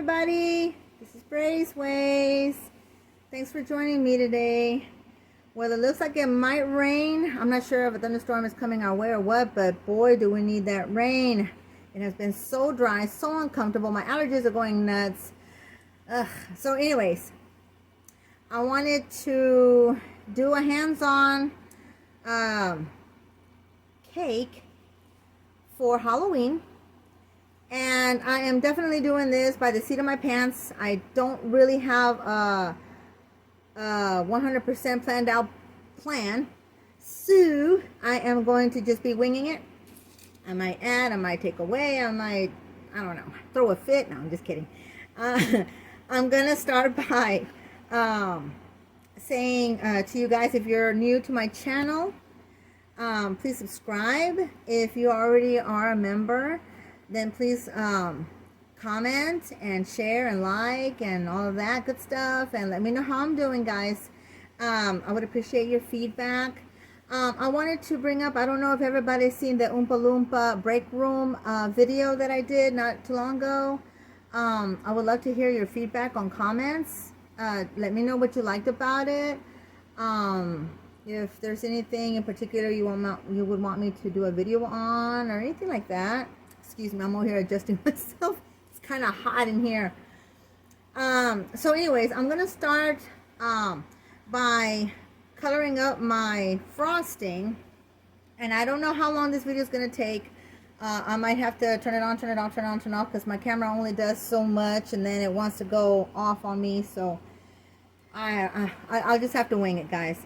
everybody. This is Brey's Ways. Thanks for joining me today. Well, it looks like it might rain. I'm not sure if a thunderstorm is coming our way or what, but boy, do we need that rain. It has been so dry, so uncomfortable. My allergies are going nuts. So anyways, I wanted to do a hands-on cake for Halloween. And I am definitely doing this by the seat of my pants. I don't really have a 100% planned out plan. So I am going to just be winging it. I might add, I might take away, I don't know, throw a fit. No, I'm just kidding. I'm going to start by saying to you guys, if you're new to my channel, please subscribe. If you already are a member, then please comment and share and like and all of that good stuff, and let me know how I'm doing, guys. I would appreciate your feedback. I wanted to bring up, I don't know if everybody's seen the Oompa Loompa break room video that I did not too long ago. I would love to hear your feedback on comments. Let me know what you liked about it. If there's anything in particular you would want me to do a video on or anything like that. Excuse me, I'm over here adjusting myself. It's kind of hot in here. So anyways, I'm going to start by coloring up my frosting. And I don't know how long this video is going to take. I might have to turn it on, turn it off, turn it on, turn it off, because my camera only does so much and then it wants to go off on me. So I'll just have to wing it, guys.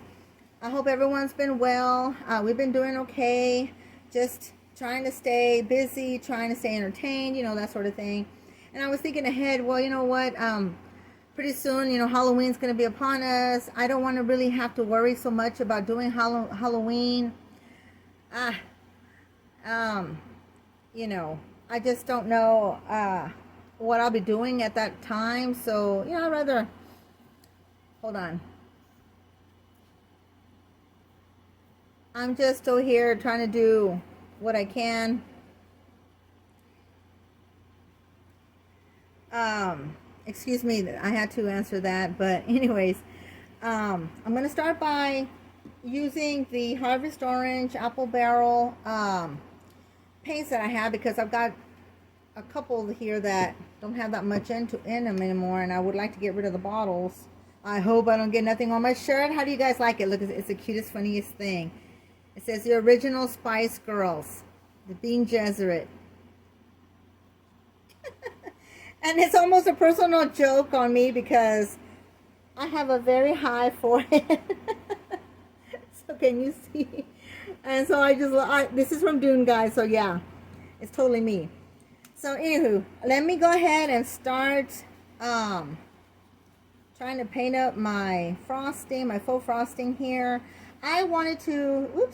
I hope everyone's been well. We've been doing okay. Just trying to stay busy, trying to stay entertained, you know, that sort of thing. And I was thinking ahead, well, you know what, pretty soon, you know, Halloween's going to be upon us. I don't want to really have to worry so much about doing Halloween. You know, I just don't know what I'll be doing at that time. So, you know, I'd rather, hold on. I'm just still here trying to do what I can. Excuse me, I had to answer that, but anyways, I'm going to start by using the Harvest Orange Apple Barrel paints that I have, because I've got a couple here that don't have that much in them anymore, and I would like to get rid of the bottles. I hope I don't get nothing on my shirt. How do you guys like it? Look, it's the cutest, funniest thing. It says the original Spice Girls, the Bean Gesserit. And it's almost a personal joke on me because I have a very high forehead. So can you see? And so this is from Dune, guys. So yeah, it's totally me. So anywho, let me go ahead and start trying to paint up my frosting, my faux frosting here. I wanted to,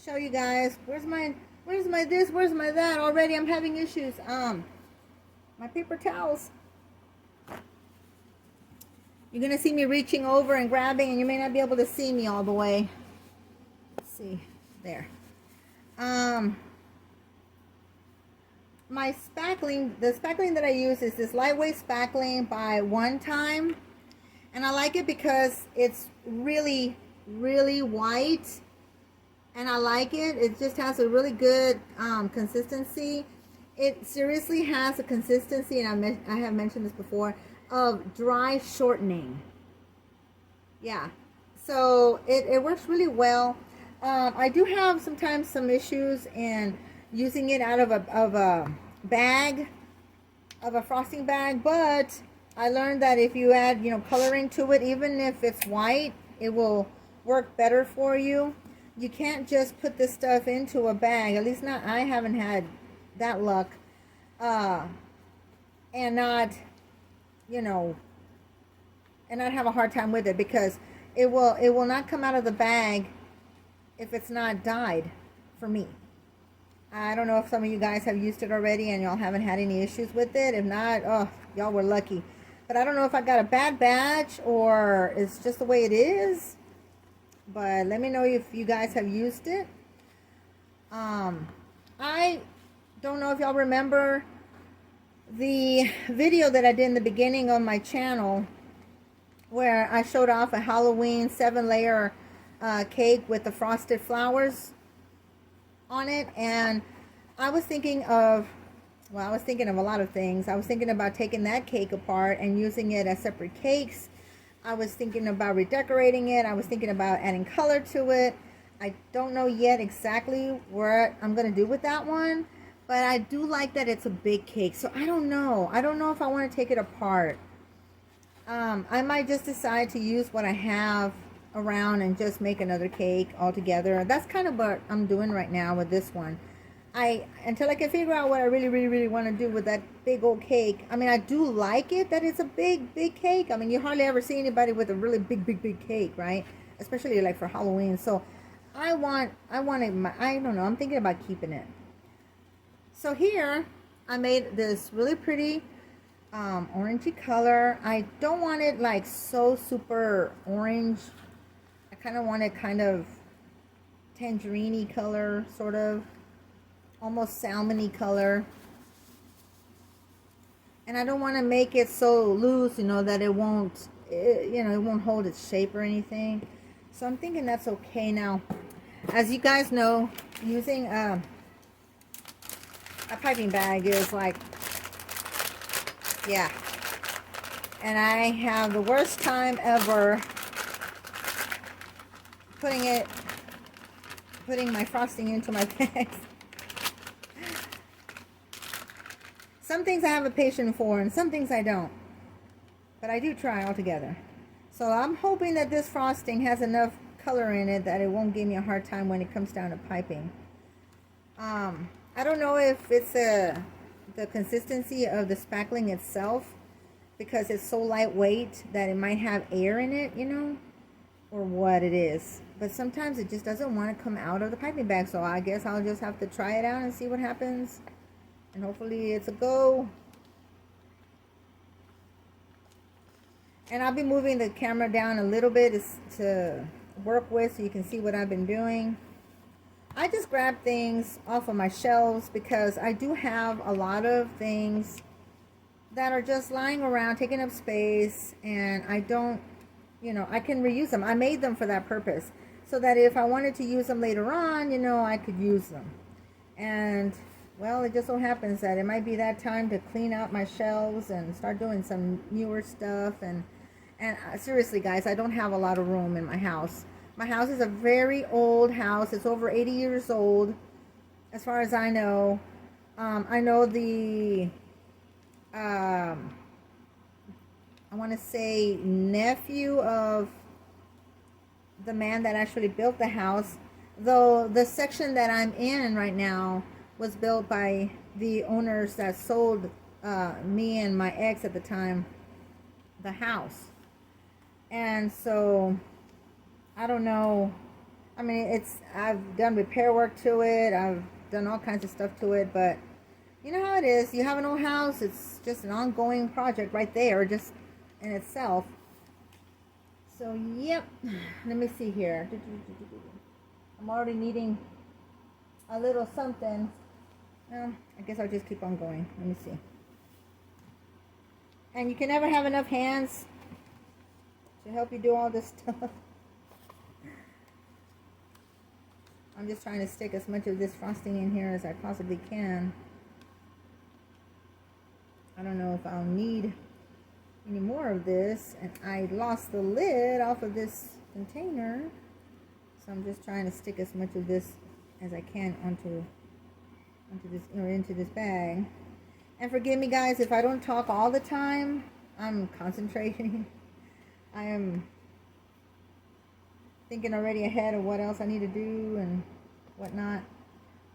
show you guys, where's my this, where's my that? Already I'm having issues. My paper towels. You're going to see me reaching over and grabbing, and you may not be able to see me all the way. Let's see, there. My spackling, the spackling that I use is this lightweight spackling by One Time. And I like it because it's really, really white. And I like it. It just has a really good consistency. It seriously has a consistency, and I have mentioned this before, of dry shortening. Yeah. So it works really well. I do have sometimes some issues in using it out of a bag, of a frosting bag, but I learned that if you add, you know, coloring to it, even if it's white, it will work better for you. You can't just put this stuff into a bag, at least not, I haven't had that luck, and not, you know, and not have a hard time with it, because it will not come out of the bag if it's not dyed, for me. I don't know if some of you guys have used it already and y'all haven't had any issues with it. If not, oh, y'all were lucky. But I don't know if I got a bad batch or it's just the way it is. But let me know if you guys have used it. I don't know if y'all remember the video that I did in the beginning of my channel, where I showed off a Halloween 7-layer cake with the frosted flowers on it, and I was thinking of, well, I was thinking of a lot of things. I was thinking about taking that cake apart and using it as separate cakes. I was thinking about redecorating it. I was thinking about adding color to it. I don't know yet exactly what I'm going to do with that one, but I do like that it's a big cake. So I don't know. I don't know if I want to take it apart. I might just decide to use what I have around and just make another cake altogether. That's kind of what I'm doing right now with this one. Until I can figure out what I really want to do with that big old cake. I mean, I do like it that it's a big cake. I mean, you hardly ever see anybody with a really big cake, right? Especially like for Halloween. So I want it, I don't know, I'm thinking about keeping it. So here I made this really pretty orangey color. I don't want it like so super orange. I kind of want it kind of tangerine-y color, sort of almost salmony color. And I don't want to make it so loose, you know, that it won't hold its shape or anything. So I'm thinking that's okay. Now, as you guys know, using a piping bag is like, yeah. And I have the worst time ever putting my frosting into my bags. Some things I have a patience for and some things I don't. But I do try altogether. So I'm hoping that this frosting has enough color in it that it won't give me a hard time when it comes down to piping. I don't know if it's the consistency of the spackling itself, because it's so lightweight that it might have air in it, you know, or what it is. But sometimes it just doesn't want to come out of the piping bag. So I guess I'll just have to try it out and see what happens. And hopefully it's a go. And I'll be moving the camera down a little bit to work with so you can see what I've been doing. I just grab things off of my shelves because I do have a lot of things that are just lying around taking up space, and I don't, you know, I can reuse them. I made them for that purpose so that if I wanted to use them later on, you know, I could use them. And well, it just so happens that it might be that time to clean out my shelves and start doing some newer stuff. And seriously, guys, I don't have a lot of room in my house. My house is a very old house. It's over 80 years old, as far as I know. I know the, I want to say nephew of the man that actually built the house, though the section that I'm in right now was built by the owners that sold me and my ex at the time the house. And so I don't know, I mean, I've done repair work to it, I've done all kinds of stuff to it, but you know how it is. You have an old house, it's just an ongoing project right there, just in itself. So yep, let me see here. I'm already needing a little something. Well, I guess I'll just keep on going. Let me see. And you can never have enough hands to help you do all this stuff. I'm just trying to stick as much of this frosting in here as I possibly can. I don't know if I'll need any more of this. And I lost the lid off of this container. So I'm just trying to stick as much of this as I can onto this, or into this bag. And forgive me, guys, if I don't talk all the time. I'm concentrating. I am thinking already ahead of what else I need to do and whatnot.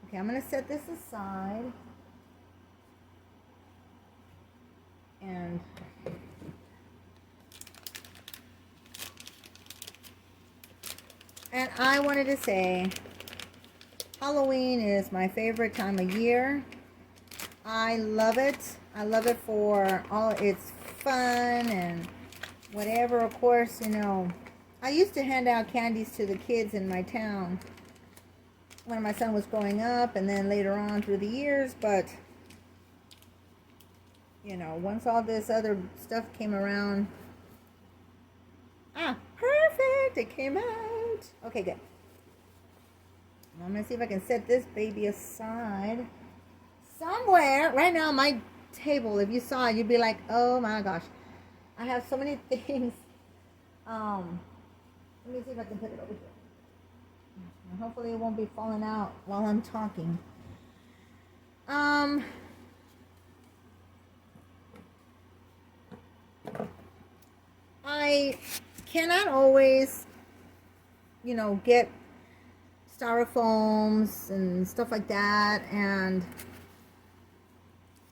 Okay, I'm going to set this aside. And I wanted to say, Halloween is my favorite time of year. I love it. I love it for all its fun and whatever. Of course, you know, I used to hand out candies to the kids in my town when my son was growing up, and then later on through the years, but you know, once all this other stuff came around. Ah, perfect. It came out. Okay, good. I'm going to see if I can set this baby aside somewhere. Right now, my table, if you saw it, you'd be like, oh my gosh. I have so many things. Let me see if I can put it over here. Hopefully it won't be falling out while I'm talking. I cannot always, you know, get styrofoams and stuff like that, and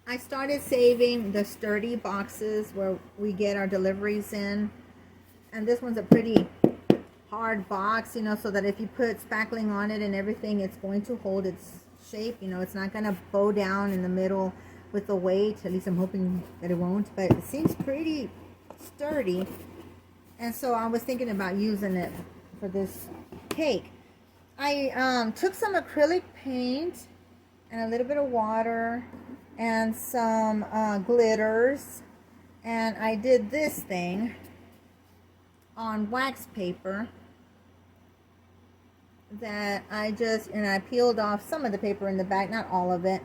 I started saving the sturdy boxes where we get our deliveries in, and this one's a pretty hard box, you know, so that if you put spackling on it and everything, it's going to hold its shape, you know, it's not going to bow down in the middle with the weight. At least I'm hoping that it won't, but it seems pretty sturdy, and so I was thinking about using it for this cake. I took some acrylic paint and a little bit of water and some glitters, and I did this thing on wax paper that I peeled off some of the paper in the back, not all of it.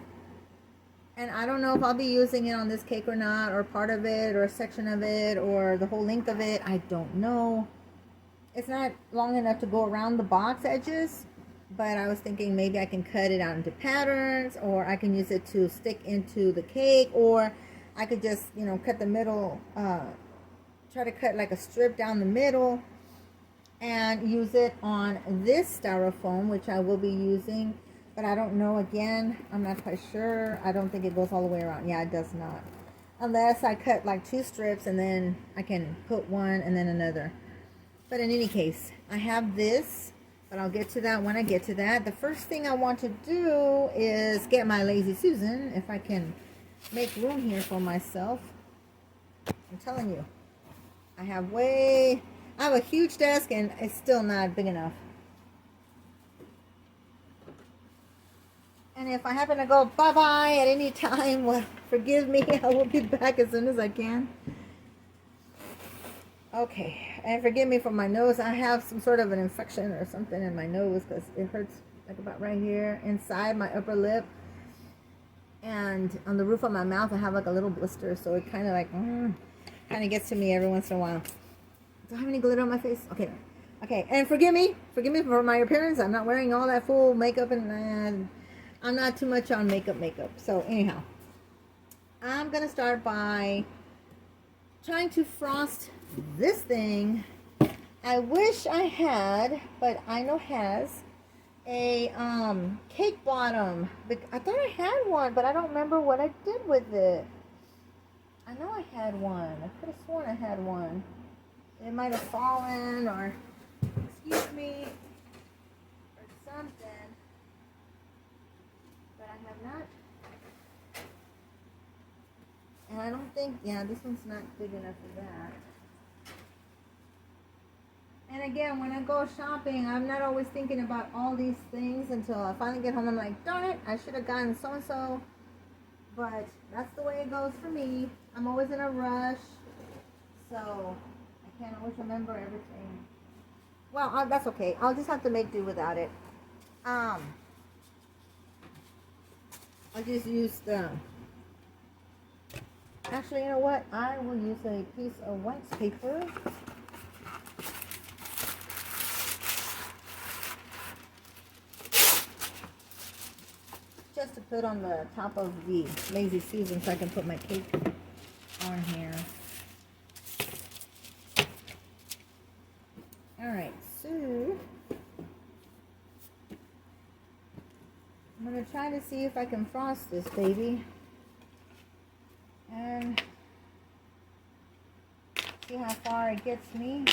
And I don't know if I'll be using it on this cake or not, or part of it, or a section of it, or the whole length of it. I don't know. It's not long enough to go around the box edges, but I was thinking maybe I can cut it out into patterns, or I can use it to stick into the cake, or I could just, you know, cut the middle, try to cut like a strip down the middle and use it on this styrofoam, which I will be using, but I don't know. Again, I'm not quite sure. I don't think it goes all the way around. Yeah, it does not, unless I cut like 2 strips and then I can put one and then another. But in any case, I have this, but I'll get to that when I get to that. The first thing I want to do is get my Lazy Susan, if I can make room here for myself. I'm telling you, I have a huge desk and it's still not big enough. And if I happen to go bye-bye at any time, well, forgive me. I will be back as soon as I can. Okay, and forgive me for my nose. I have some sort of an infection or something in my nose because it hurts like about right here inside my upper lip, and on the roof of my mouth I have like a little blister, so it kind of like kind of gets to me every once in a while. Do I have any glitter on my face? Okay, and forgive me for my appearance. I'm not wearing all that full makeup, and I'm not too much on makeup. So anyhow, I'm gonna start by trying to frost this thing. I wish I had, but I know has a cake bottom. I thought I had one, but I don't remember what I did with it. I know I had one. I could have sworn I had one. It might have fallen, or excuse me, or something, but I have not. And I don't think, yeah, this one's not big enough for that. And again, when I go shopping, I'm not always thinking about all these things until I finally get home. I'm like, darn it, I should have gotten so-and-so. But that's the way it goes for me. I'm always in a rush, so I can't always remember everything. Well, that's okay. I'll just have to make do without it. I'll just use the... Actually, you know what? I will use a piece of wax paper. Just to put on the top of the Lazy Susan so I can put my cake on here. Alright, so I'm going to try to see if I can frost this baby. And see how far it gets me.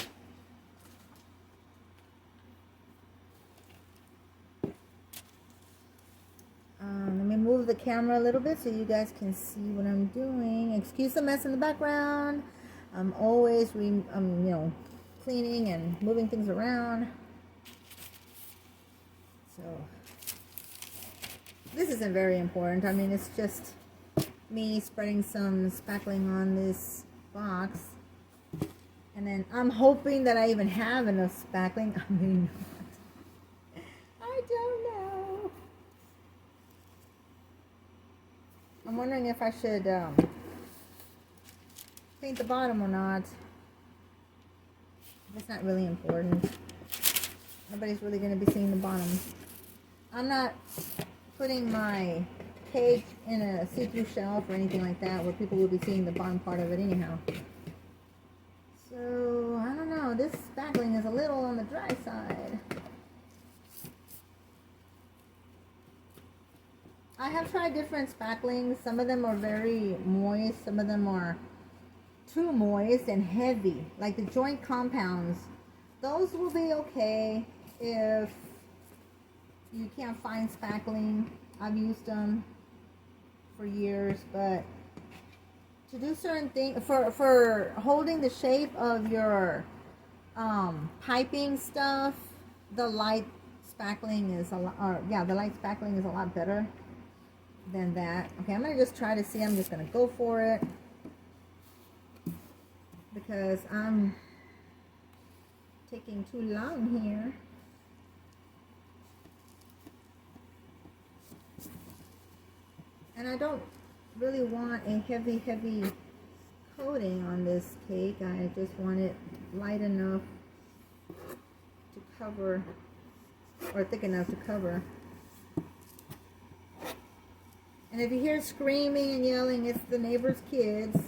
Let me move the camera a little bit so you guys can see what I'm doing. Excuse the mess in the background. I'm always cleaning and moving things around. So this isn't very important. I mean, it's just me spreading some spackling on this box. And then I'm hoping that I even have enough spackling. I mean, I don't know. I'm wondering if I should paint the bottom or not. That's not really important. Nobody's really going to be seeing the bottom. I'm not putting my cake in a see-through shelf or anything like that where people will be seeing the bottom part of it anyhow. So, I don't know. This spackling is a little on the dry side. I have tried different spacklings. Some of them are very moist. Some of them are too moist and heavy. Like the joint compounds. Those will be okay if you can't find spackling. I've used them for years, but to do certain things, for holding the shape of your piping stuff, the light spackling is a lot, the light spackling is a lot better than that. Okay, I'm gonna just try to see. I'm just gonna go for it because I'm taking too long here. And I don't really want a heavy coating on this cake. I just want it light enough to cover, or thick enough to cover. And if you hear screaming and yelling, it's the neighbor's kids.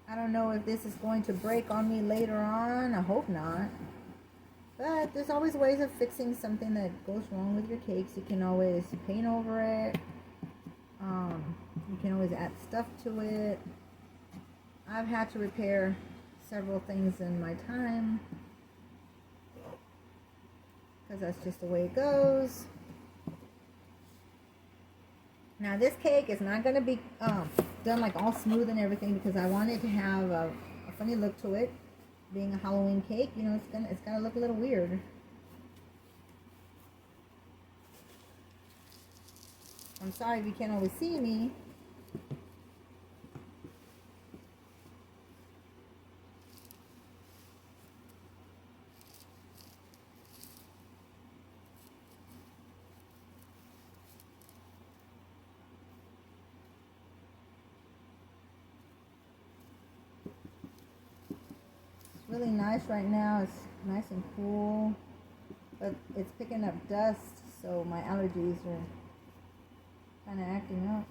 I don't know if this is going to break on me later on. I hope not. But there's always ways of fixing something that goes wrong with your cakes. You can always paint over it. You can always add stuff to it. I've had to repair several things in my time, because that's just the way it goes. Now this cake is not going to be done like all smooth and everything, because I want it to have a funny look to it. Being a Halloween cake, you know, it's gonna look a little weird. I'm sorry if you can't always see me. Really nice right now. It's nice and cool, but it's picking up dust, so my allergies are kind of acting up.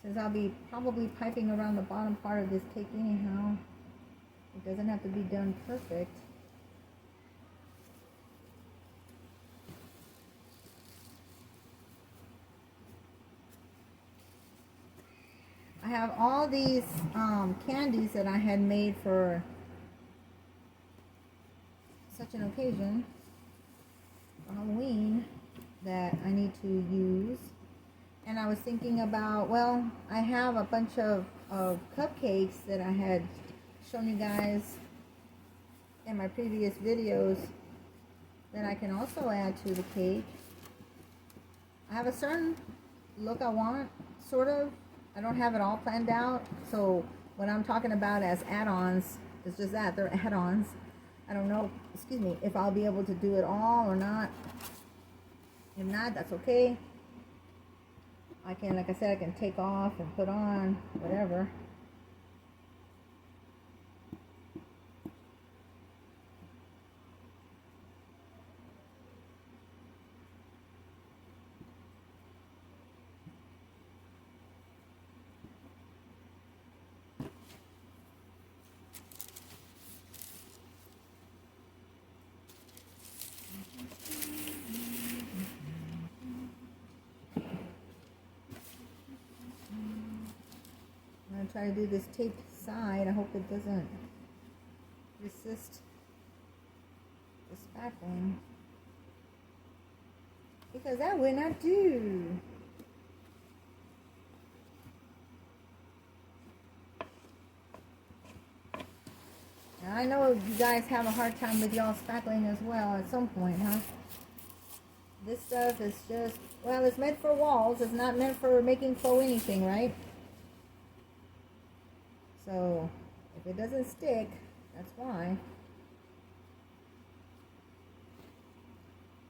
Since I'll be probably piping around the bottom part of this cake anyhow, it doesn't have to be done perfect. I have all these candies that I had made for such an occasion, for Halloween, that I need to use. And I was thinking about, well, I have a bunch of cupcakes that I had shown you guys in my previous videos that I can also add to the cake. I have a certain look I want, sort of. I don't have it all planned out. So what I'm talking about as add-ons is just that. They're add-ons. I don't know, excuse me, if I'll be able to do it all or not. If not, that's okay. I can, like I said, I can take off and put on, whatever. try to do this taped side. I hope it doesn't resist the spackling, because that would not do. Now, I know you guys have a hard time with y'all spackling as well at some point, huh? This stuff is just, well, it's meant for walls. It's not meant for making faux anything, right? So, if it doesn't stick, that's why.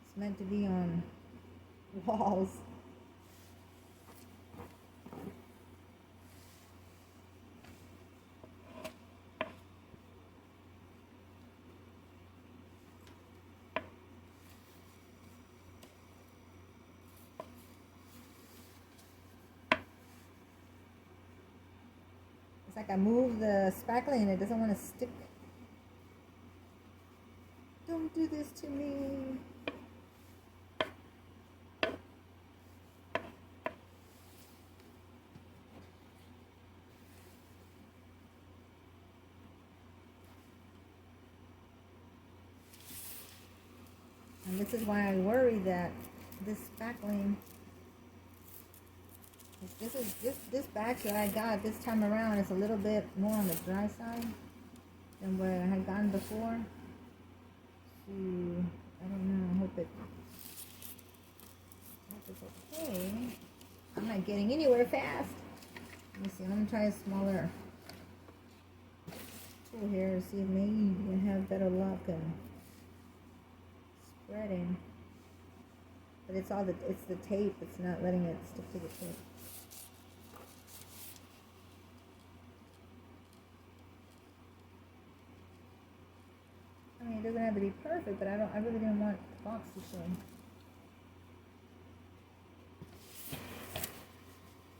It's meant to be on walls. It's like I move the spackling and it doesn't want to stick. Don't do this to me. And this is why I worry that this spackling, this batch that I got this time around is a little bit more on the dry side than what I had gotten before. So I don't know. I hope it's okay. I'm not getting anywhere fast. Let me see. I'm gonna try a smaller tool here and see if maybe I have better luck and spreading. But it's the tape. It's not letting it stick to the tape. I mean, it doesn't have to be perfect, but I really didn't want the box to show.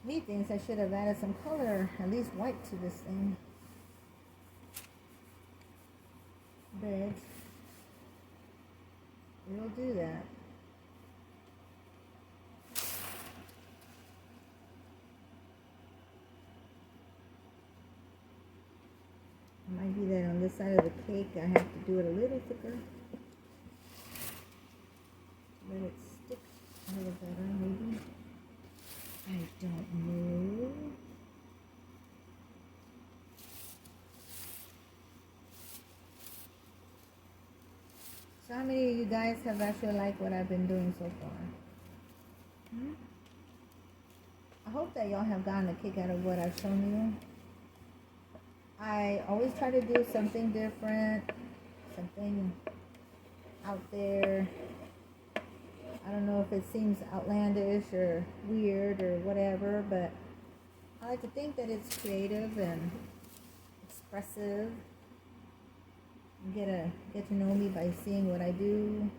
He thinks I should have added some color, at least white, to this thing. But we'll do that. It might be that on this side of the cake I have to do it a little thicker. Let it stick a little better, maybe. I don't know. So how many of you guys have actually liked what I've been doing so far? I hope that y'all have gotten a kick out of what I've shown you. I always try to do something different, something out there. I don't know if it seems outlandish or weird or whatever, but I like to think that it's creative and expressive. You get to know me by seeing what I do,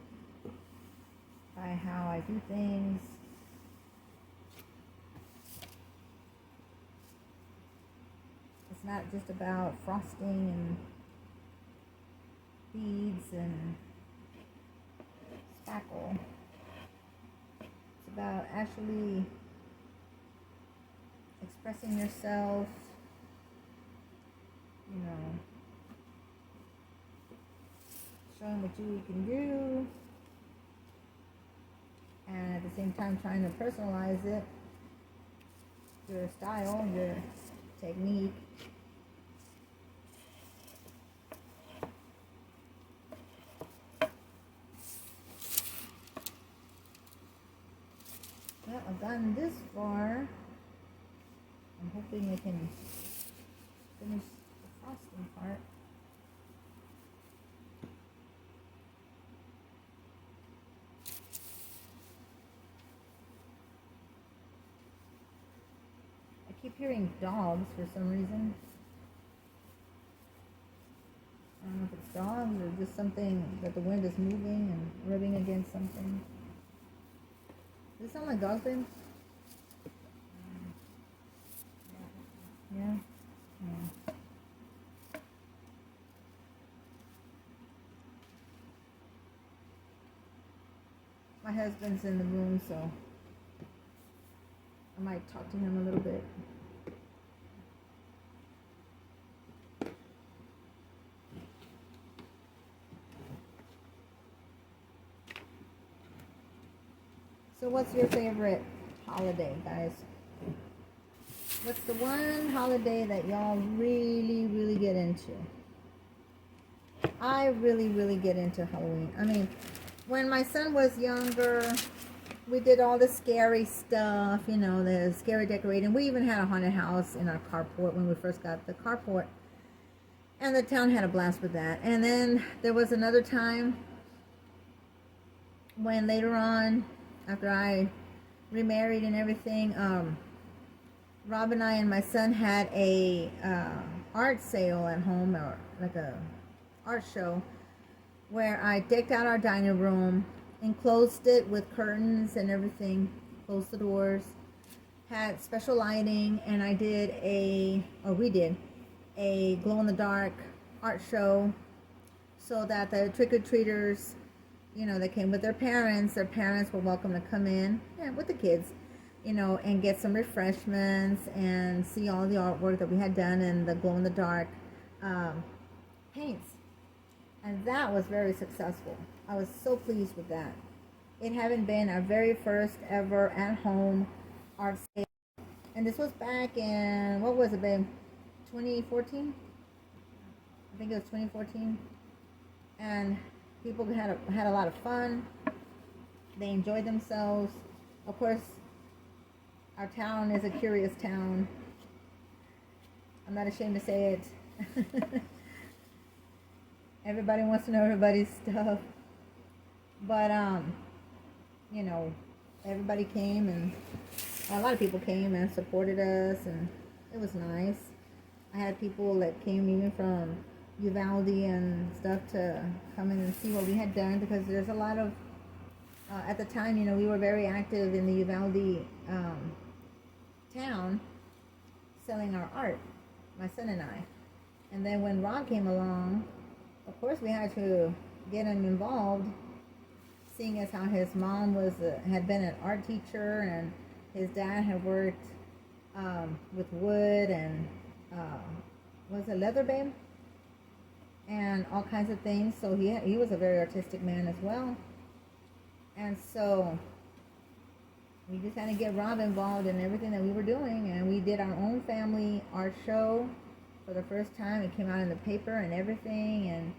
by how I do things. It's not just about frosting and beads and spackle. It's about actually expressing yourself, you know, showing what you can do, and at the same time trying to personalize it, your style, your technique. Well, I've gotten this far. I'm hoping I can finish the frosting part. I keep hearing dogs for some reason. I don't know if it's dogs or just something that the wind is moving and rubbing against something. Does it sound like dogs, babe? Yeah? Yeah. My husband's in the room, so I might talk to him a little bit. So what's your favorite holiday, guys? What's the one holiday that y'all really, really get into? I really, really get into Halloween. I mean, when my son was younger, we did all the scary stuff, you know, the scary decorating. We even had a haunted house in our carport when we first got the carport. And the town had a blast with that. And then there was another time when later on, after I remarried and everything, Rob and I and my son had a art sale at home, or like a art show, where I decked out our dining room, enclosed it with curtains and everything, closed the doors, had special lighting, and we did a glow-in-the-dark art show so that the trick-or-treaters, you know, they came with their parents were welcome to come in, yeah, with the kids, you know, and get some refreshments and see all the artwork that we had done and the glow-in-the-dark paints. And that was very successful. I was so pleased with that. It having been our very first ever at-home art sale. And this was back in, what was it, babe? 2014? I think it was 2014. And people had a lot of fun. They enjoyed themselves. Of course, our town is a curious town. I'm not ashamed to say it. Everybody wants to know everybody's stuff. But, you know, everybody came, and a lot of people came and supported us, and it was nice. I had people that came even from Uvalde and stuff to come in and see what we had done, because there's a lot of, at the time, you know, we were very active in the Uvalde town selling our art, my son and I. And then when Rob came along, of course we had to get him involved, seeing as how his mom had been an art teacher, and his dad had worked with wood and was it leather, babe? And all kinds of things. So he was a very artistic man as well. And so we just had to get Rob involved in everything that we were doing, and we did our own family art show for the first time. It came out in the paper and everything, and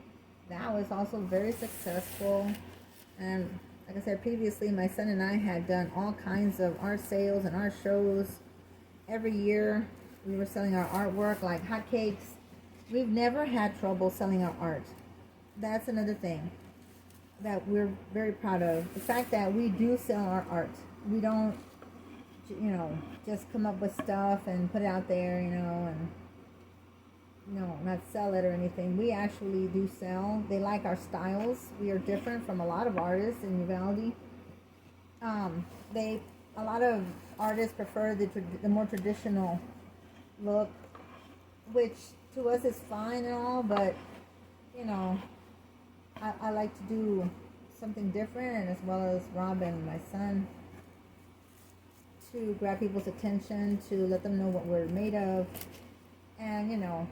that was also very successful. And like I said previously, my son and I had done all kinds of art sales and art shows. Every year we were selling our artwork like hotcakes. We've never had trouble selling our art. That's another thing that we're very proud of. The fact that we do sell our art. We don't, you know, just come up with stuff and put it out there, you know, and not sell it or anything. We actually do sell. They like our styles. We are different from a lot of artists in Uvalde. A lot of artists prefer the more traditional look, which to us is fine and all, but you know, I like to do something different, and as well as Rob and my son, to grab people's attention, to let them know what we're made of. And you know,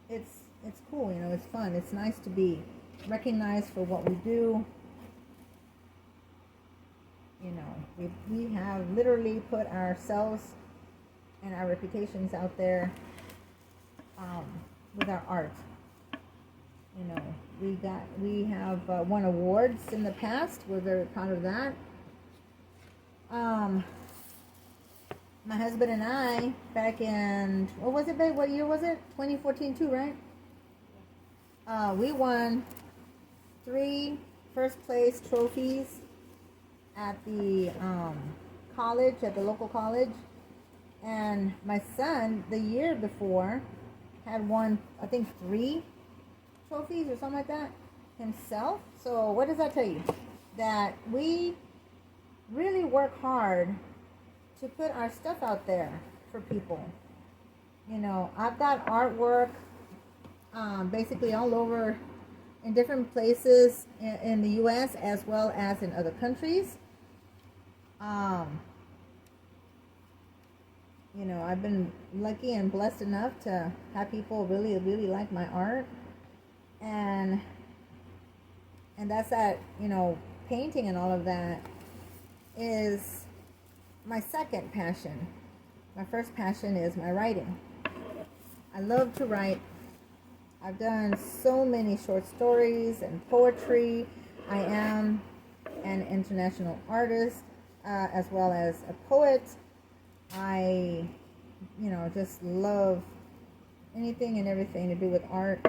it's cool, you know, it's fun. It's nice to be recognized for what we do. You know, we have literally put ourselves and our reputations out there with our art. You know, we have won awards in the past. We're very proud of that. My husband and I, back in, what was it, babe? What year was it? 2014 too, right? We won 3 first place trophies at the college, at the local college. And my son, the year before, had won, I think, 3 trophies or something like that himself. So what does that tell you? That we really work hard to put our stuff out there for people. You know, I've got artwork basically all over in different places in the U.S. as well as in other countries. You know, I've been lucky and blessed enough to have people really, really like my art. And that's that, you know, painting and all of that is my second passion. My first passion is my writing. I love to write. I've done so many short stories and poetry. I am an international artist, as well as a poet. I, just love anything and everything to do with art.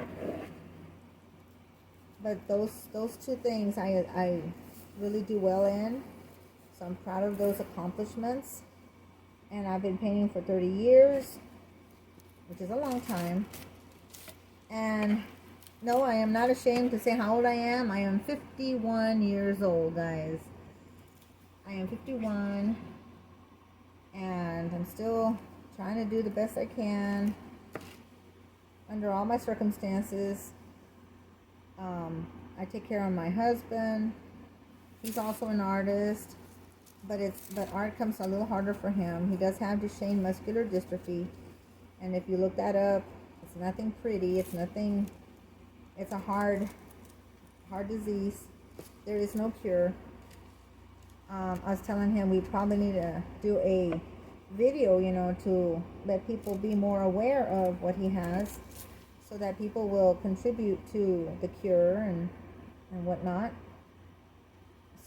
But those two things I really do well in. So I'm proud of those accomplishments. And I've been painting for 30 years, which is a long time. And no, I am not ashamed to say how old I am. I am 51 years old, guys. I am 51. And I'm still trying to do the best I can under all my circumstances. I take care of my husband. He's also an artist, but art comes a little harder for him. He does have Duchenne muscular dystrophy, and if you look that up, it's nothing pretty. It's a hard disease. There is no cure. I was telling him we probably need to do a video, to let people be more aware of what he has, so that people will contribute to the cure and whatnot.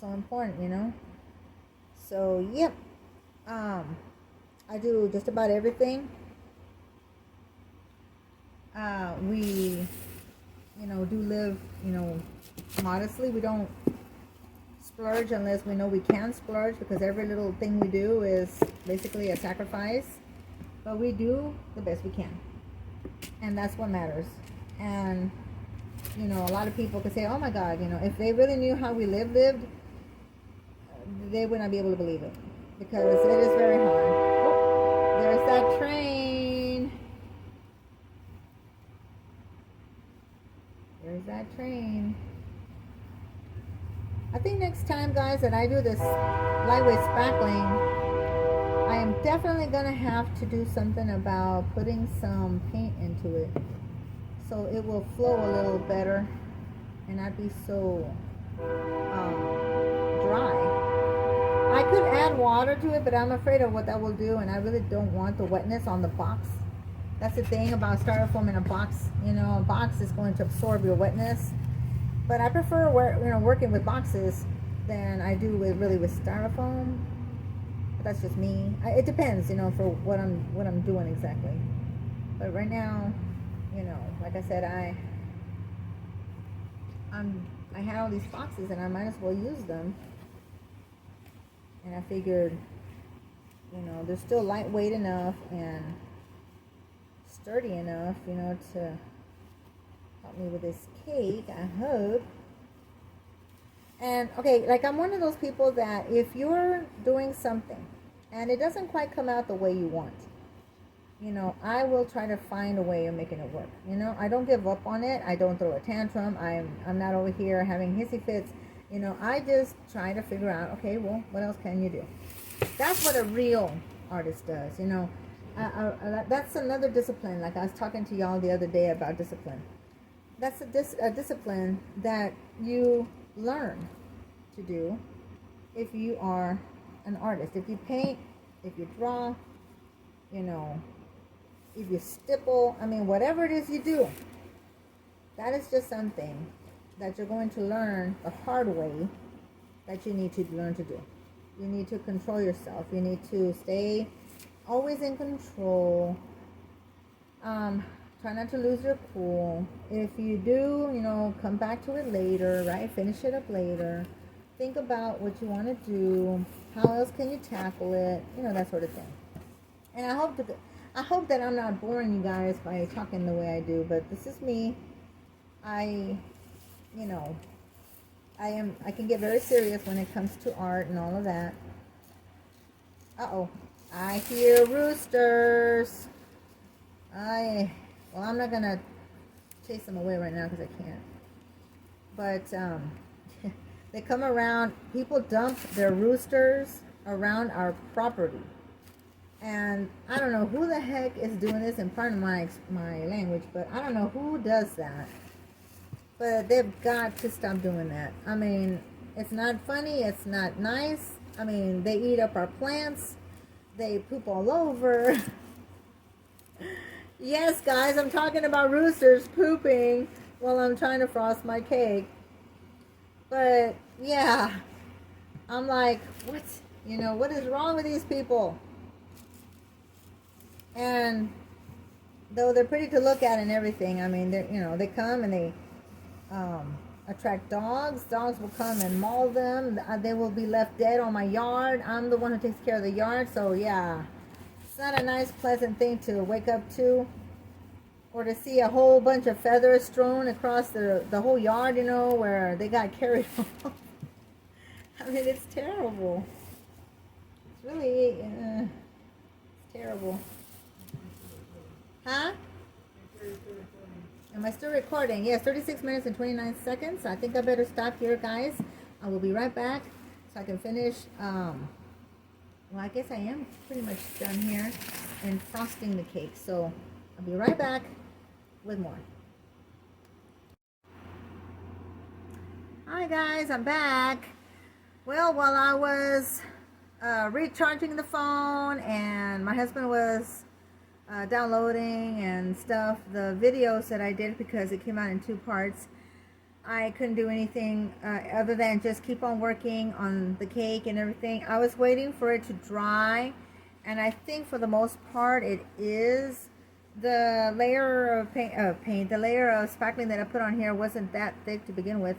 So important, So, yep. I do just about everything. We, do live, modestly. We don't splurge unless we know we can splurge, because every little thing we do is basically a sacrifice. But we do the best we can. And that's what matters. And, a lot of people could say, oh my God, if they really knew how we lived, they would not be able to believe it. Because it is very hard. Oh, there's that train. There's that train. I think next time, guys, that I do this lightweight spackling, I am definitely going to have to do something about putting some paint into it, so it will flow a little better and not be so dry. I could add water to it, but I'm afraid of what that will do, and I really don't want the wetness on the box. That's the thing about styrofoam in a box. A box is going to absorb your wetness. But I prefer working with boxes than I do with styrofoam. But that's just me. It depends, for what I'm doing exactly. But right now, like I said, I had all these boxes and I might as well use them. And I figured, they're still lightweight enough and sturdy enough, to help me with this cake, I hope. And okay, like I'm one of those people that if you're doing something and it doesn't quite come out the way you want, I will try to find a way of making it work. I don't give up on it. I don't throw a tantrum. I'm not over here having hissy fits. I just try to figure out, okay, well, what else can you do? That's what a real artist does. That's another discipline. Like I was talking to y'all the other day about discipline. That's a discipline that you learn to do if you are an artist. If you paint, if you draw, if you stipple, whatever it is you do, that is just something that you're going to learn the hard way, that you need to learn to do. You need to control yourself. You need to stay always in control. Try not to lose your cool. If you do, come back to it later, right? Finish it up later. Think about what you want to do. How else can you tackle it? That sort of thing. And I hope that I'm not boring you guys by talking the way I do, but this is me. I can get very serious when it comes to art and all of that. Uh-oh. I hear roosters. Well, I'm not going to chase them away right now because I can't. But they come around. People dump their roosters around our property. And I don't know who the heck is doing this, and pardon my language, but I don't know who does that. But they've got to stop doing that. It's not funny. It's not nice. I mean, they eat up our plants. They poop all over. Yes, guys, I'm talking about roosters pooping while I'm trying to frost my cake. But, yeah, I'm like, what is wrong with these people? And though they're pretty to look at and everything, I mean, they come and they attract dogs. Dogs will come and maul them. They will be left dead on my yard. I'm the one who takes care of the yard. So, yeah, it's not a nice, pleasant thing to wake up to. Or to see a whole bunch of feathers strewn across the whole yard, where they got carried off. I mean, it's terrible. It's really terrible. Huh? Am I still recording? Yes, 36 minutes and 29 seconds. I think I better stop here, guys. I will be right back so I can finish. Well, I guess I am pretty much done here and frosting the cake. So I'll be right back with more. Hi, guys. I'm back. Well, while I was recharging the phone and my husband was downloading and stuff, the videos that I did, because it came out in 2 parts, I couldn't do anything other than just keep on working on the cake and everything. I was waiting for it to dry, and I think for the most part it is. The layer of paint, the layer of spackling that I put on here wasn't that thick to begin with.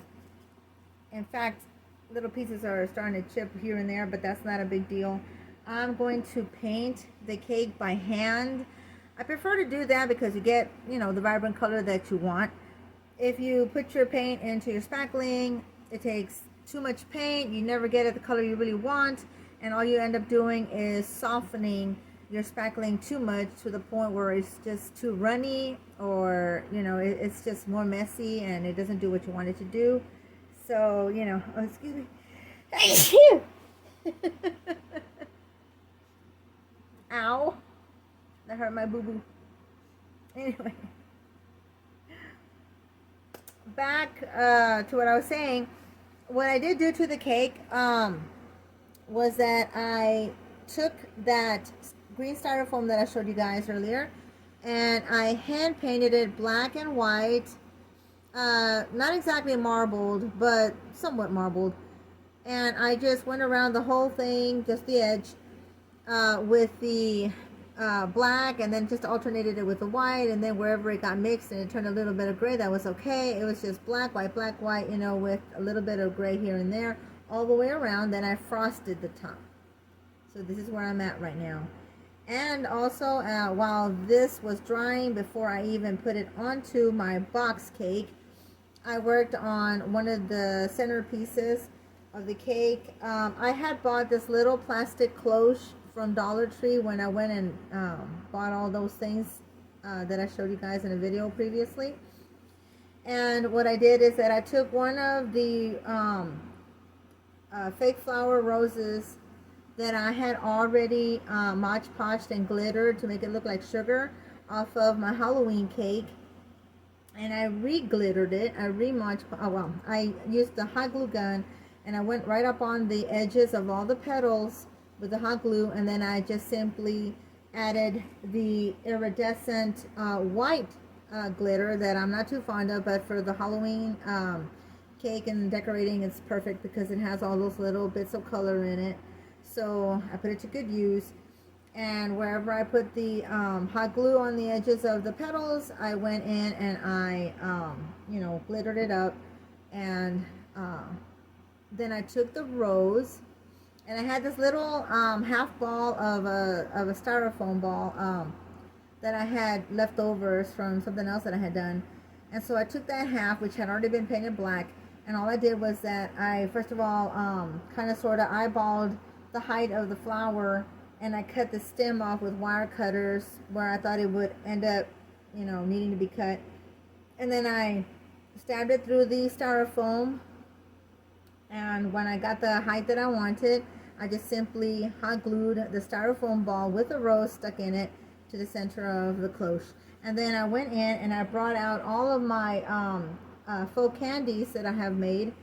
In fact, little pieces are starting to chip here and there, but that's not a big deal. I'm going to paint the cake by hand. I prefer to do that because you get, the vibrant color that you want. If you put your paint into your spackling, it takes too much paint. You never get it the color you really want, and all you end up doing is softening your spackling too much to the point where it's just too runny, or it's just more messy and it doesn't do what you want it to do. So oh, excuse me. Ow, that hurt my boo-boo. Anyway, back to what I was saying. What I did do to the cake was that I took that green styrofoam that I showed you guys earlier, and I hand painted it black and white, not exactly marbled, but somewhat marbled, and I just went around the whole thing, just the edge, with the black, and then just alternated it with the white, and then wherever it got mixed and it turned a little bit of gray, that was okay. It was just black, white, with a little bit of gray here and there all the way around. Then I frosted the top. So this is where I'm at right now. And also, while this was drying, before I even put it onto my box cake, I worked on one of the centerpieces of the cake. I had bought this little plastic cloche from Dollar Tree when I went and bought all those things that I showed you guys in a video previously. And what I did is that I took one of the fake flower roses that I had already Mod Podged and glittered to make it look like sugar off of my Halloween cake, and I re-glittered it. I used the hot glue gun, and I went right up on the edges of all the petals with the hot glue, and then I just simply added the iridescent white glitter that I'm not too fond of, but for the Halloween cake and decorating, it's perfect because it has all those little bits of color in it. So I put it to good use, and wherever I put the hot glue on the edges of the petals, I went in and I glittered it up, and then I took the rose, and I had this little half ball of a styrofoam ball that I had leftovers from something else that I had done, and so I took that half, which had already been painted black, and all I did was that I first of all kind of sort of eyeballed the height of the flower, and I cut the stem off with wire cutters where I thought it would end up needing to be cut, and then I stabbed it through the styrofoam, and when I got the height that I wanted, I just simply hot glued the styrofoam ball with a rose stuck in it to the center of the cloche. And then I went in and I brought out all of my faux candies that I have made,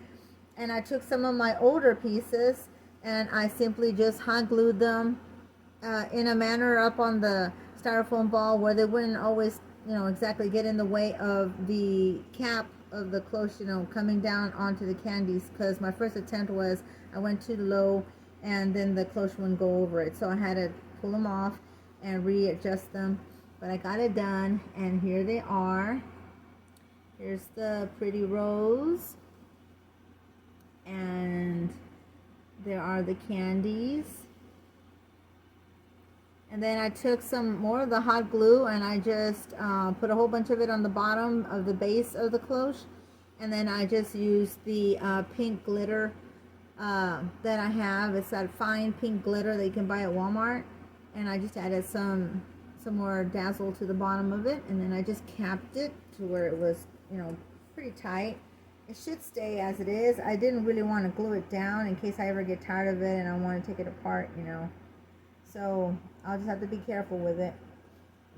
And I took some of my older pieces and I simply just hot glued them in a manner up on the styrofoam ball where they wouldn't always, exactly get in the way of the cap of the cloche, coming down onto the candies, because my first attempt was I went too low and then the cloche wouldn't go over it. So I had to pull them off and readjust them. But I got it done, and here they are. Here's the pretty rose. And there are the candies. And then I took some more of the hot glue and I just put a whole bunch of it on the bottom of the base of the cloche. And then I just used the pink glitter that I have. It's that fine pink glitter that you can buy at Walmart. And I just added some more dazzle to the bottom of it. And then I just capped it to where it was, pretty tight. It should stay as it is. I didn't really want to glue it down in case I ever get tired of it and I want to take it apart, So I'll just have to be careful with it.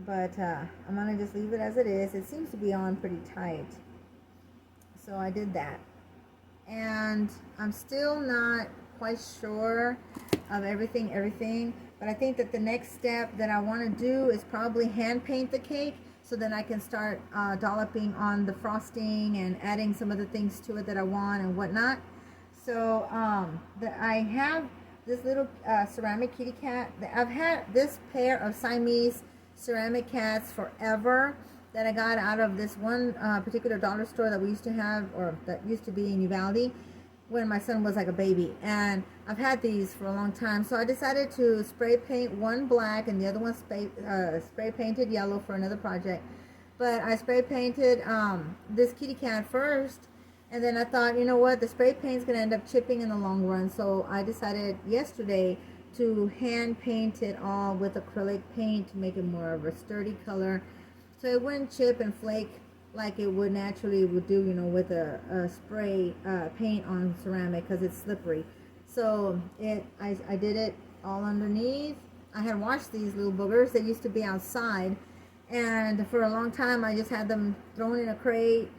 But I'm going to just leave it as it is. It seems to be on pretty tight. So I did that. And I'm still not quite sure of everything. But I think that the next step that I want to do is probably hand paint the cake, so then I can start dolloping on the frosting and adding some of the things to it that I want and whatnot. So I have this little ceramic kitty cat. I've had this pair of Siamese ceramic cats forever that I got out of this one particular dollar store that we used to have, or that used to be in Uvalde when my son was like a baby. And I've had these for a long time. So I decided to spray paint one black and the other one spray painted yellow for another project. But I spray painted this kitty cat first. And then I thought, you know what, the spray paint's going to end up chipping in the long run. So I decided yesterday to hand paint it all with acrylic paint to make it more of a sturdy color, so it wouldn't chip and flake like it would naturally do, with a spray paint on ceramic, because it's slippery. So I did it all underneath. I had washed these little boogers. They used to be outside, and for a long time I just had them thrown in a crate,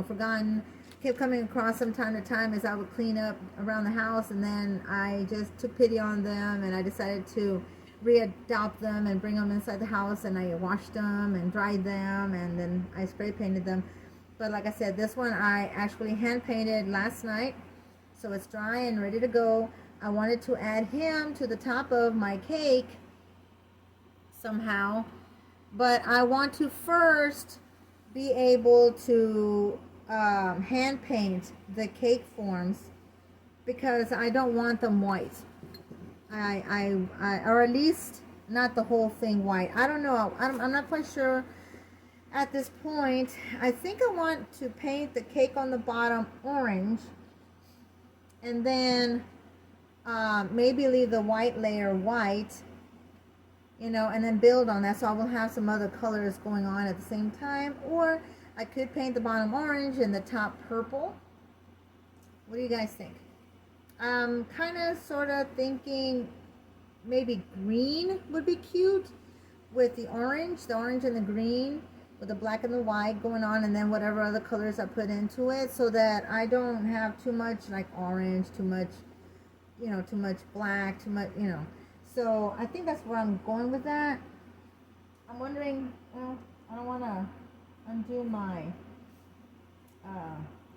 forgotten. Kept coming across from time to time as I would clean up around the house, and then I just took pity on them and I decided to readopt them and bring them inside the house, and I washed them and dried them and then I spray painted them. But like I said, this one I actually hand painted last night, so it's dry and ready to go. I wanted to add him to the top of my cake somehow, but I want to first be able to hand paint the cake forms, because I don't want them white. I or at least not the whole thing white. I don't know. I'm not quite sure at this point. I think I want to paint the cake on the bottom orange, and then maybe leave the white layer white, and then build on that. So I will have some other colors going on at the same time. Or I could paint the bottom orange and the top purple. What do you guys think? I'm kind of sort of thinking maybe green would be cute with the orange and the green, with the black and the white going on, and then whatever other colors I put into it, so that I don't have too much like orange, too much black, too much, So I think that's where I'm going with that. I'm wondering, I don't want to undo my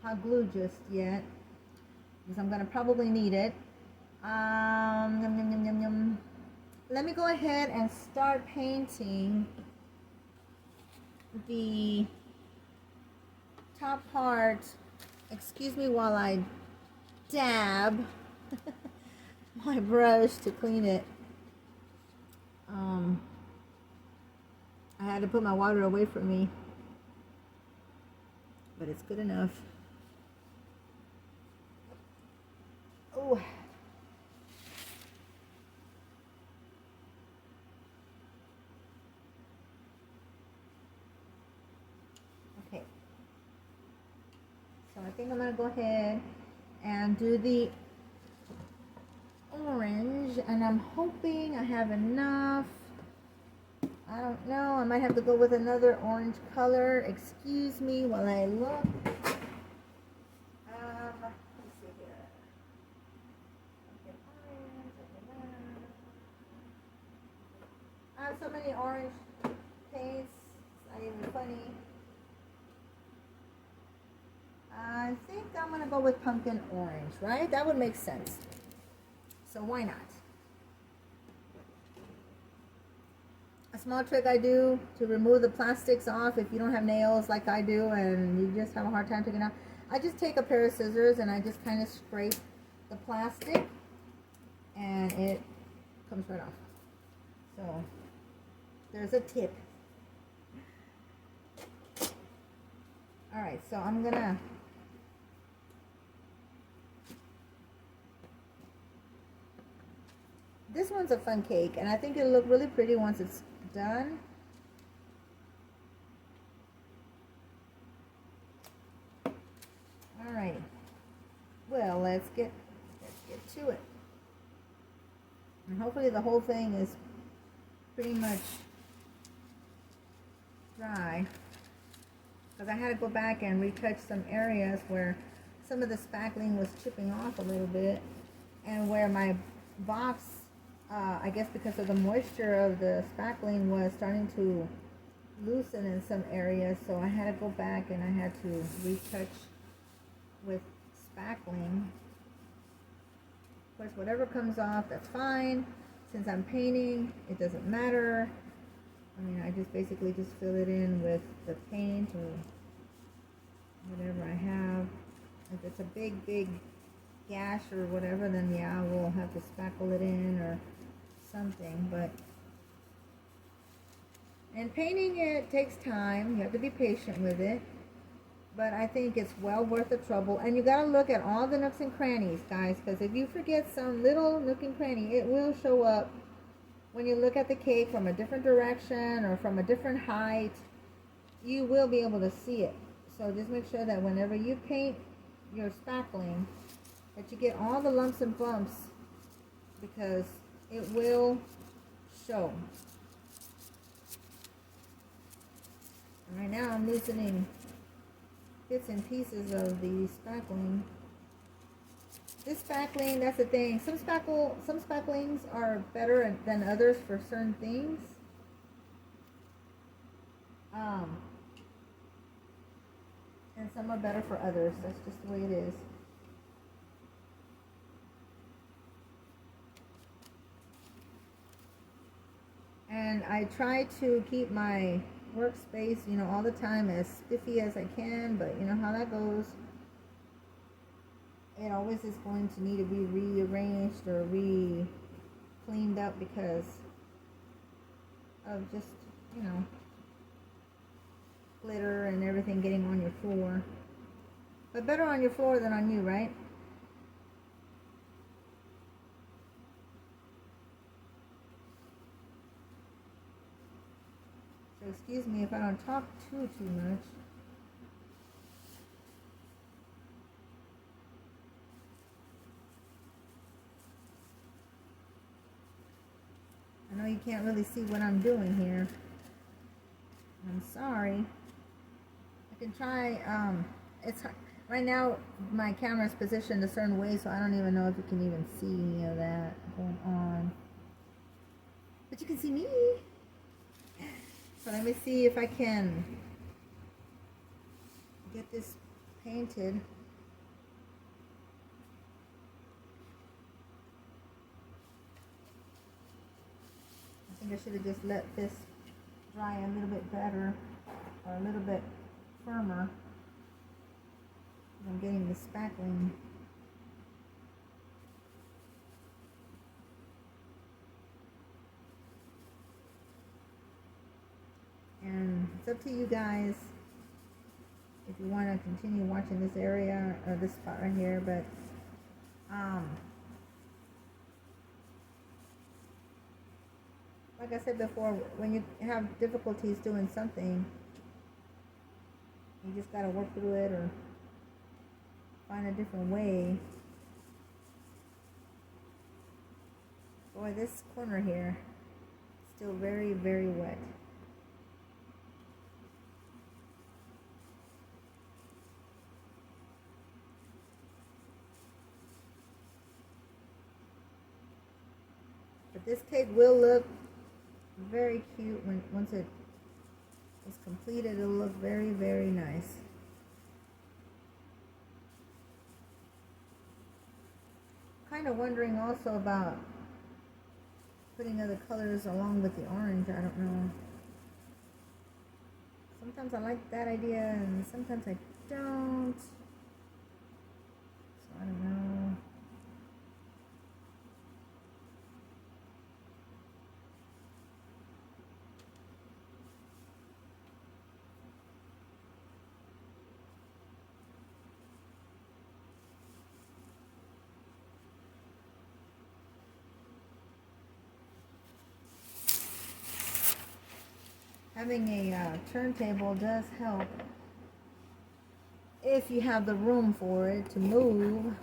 hot glue just yet, because I'm going to probably need it. Let me go ahead and start painting the top part. Excuse me while I dab my brush to clean it. I had to put my water away from me, but it's good enough. Oh. Okay. So I think I'm going to go ahead and do the orange, and I'm hoping I have enough. I don't know. I might have to go with another orange color. Excuse me while I look. Let's see here. got so many orange paints. It's not even funny. I think I'm going to go with pumpkin orange, right? That would make sense. So why not? A small trick I do to remove the plastics off if you don't have nails like I do and you just have a hard time taking it out. I just take a pair of scissors and I just kind of scrape the plastic and it comes right off. So there's a tip. Alright, so I'm gonna this one's a fun cake and I think it'll look really pretty once it's done. Alright. Well, let's get to it. And hopefully the whole thing is pretty much dry. Because I had to go back and retouch some areas where some of the spackling was chipping off a little bit. And where my box, I guess because of the moisture of the spackling, was starting to loosen in some areas. So I had to go back and I had to retouch with spackling. Of course, whatever comes off, that's fine. Since I'm painting, it doesn't matter. I mean, I just basically just fill it in with the paint or whatever I have. If it's a big gash or whatever, then yeah, we'll have to spackle it in or something. And painting it takes time. You have to be patient with it. But I think it's well worth the trouble. And you got to look at all the nooks and crannies, guys. Because if you forget some little nook and cranny, it will show up when you look at the cake from a different direction or from a different height. You will be able to see it. So just make sure that whenever you paint your spackling, that you get all the lumps and bumps. Because it will show. And right now I'm loosening bits and pieces of the spackling. This spackling, that's the thing. Some spacklings are better than others for certain things. And some are better for others. That's just the way it is. And I try to keep my workspace, you know, all the time as spiffy as I can, but you know how that goes. It always is going to need to be rearranged or cleaned up because of just, you know, glitter and everything getting on your floor. But better on your floor than on you, right? So excuse me if I don't talk too much. I know you can't really see what I'm doing here. I'm sorry. I can try, it's right now my camera is positioned a certain way, so I don't even know if you can even see any of that going on. But you can see me. So let me see if I can get this painted. I think I should have just let this dry a little bit better or a little bit firmer. I'm getting the spackling. And it's up to you guys if you want to continue watching this area or this spot right here, but like I said before, when you have difficulties doing something, you just got to work through it or find a different way. Boy, this corner here is still very, very wet. But this cake will look very cute. Once it is completed, it'll look very, very nice. Kind of wondering also about putting other colors along with the orange. I don't know. Sometimes I like that idea and sometimes I don't. So I don't know. Having a turntable does help if you have the room for it to move.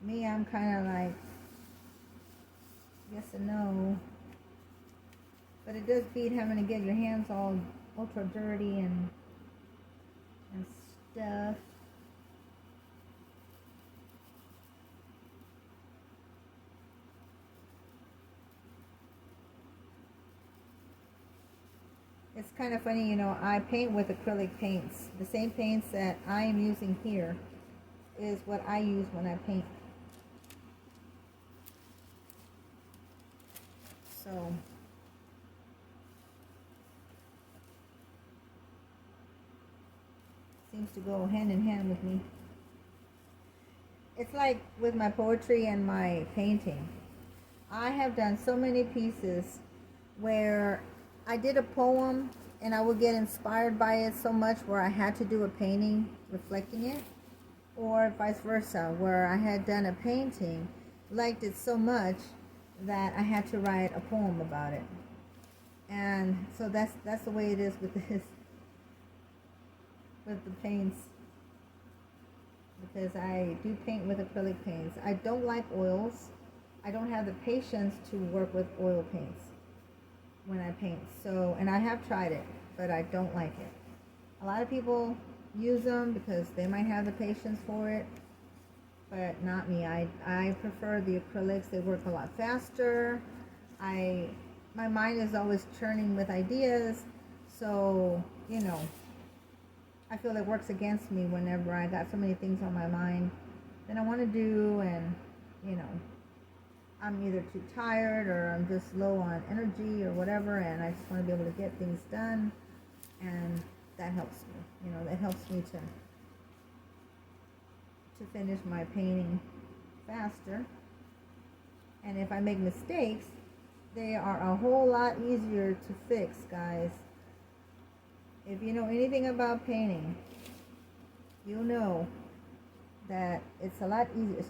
Me, I'm kind of like yes and no, but it does beat having to get your hands all ultra dirty and stuff. It's kind of funny, you know, I paint with acrylic paints. The same paints that I am using here is what I use when I paint. So seems to go hand in hand with me. It's like with my poetry and my painting. I have done so many pieces where I did a poem and I would get inspired by it so much where I had to do a painting reflecting it, or vice versa, where I had done a painting, liked it so much that I had to write a poem about it. And so that's the way it is with this, with the paints, because I do paint with acrylic paints. I don't like oils. I don't have the patience to work with oil paints when I paint. So, and I have tried it, but I don't like it. A lot of people use them because they might have the patience for it, but not me. I prefer the acrylics. They work a lot faster. My mind is always churning with ideas, so you know, I feel it works against me whenever I got so many things on my mind that I want to do, and you know, I'm either too tired or I'm just low on energy or whatever, and I just want to be able to get things done, and that helps me. You know, that helps me to finish my painting faster. And if I make mistakes, they are a whole lot easier to fix, guys. If you know anything about painting, you'll know that it's a lot easier,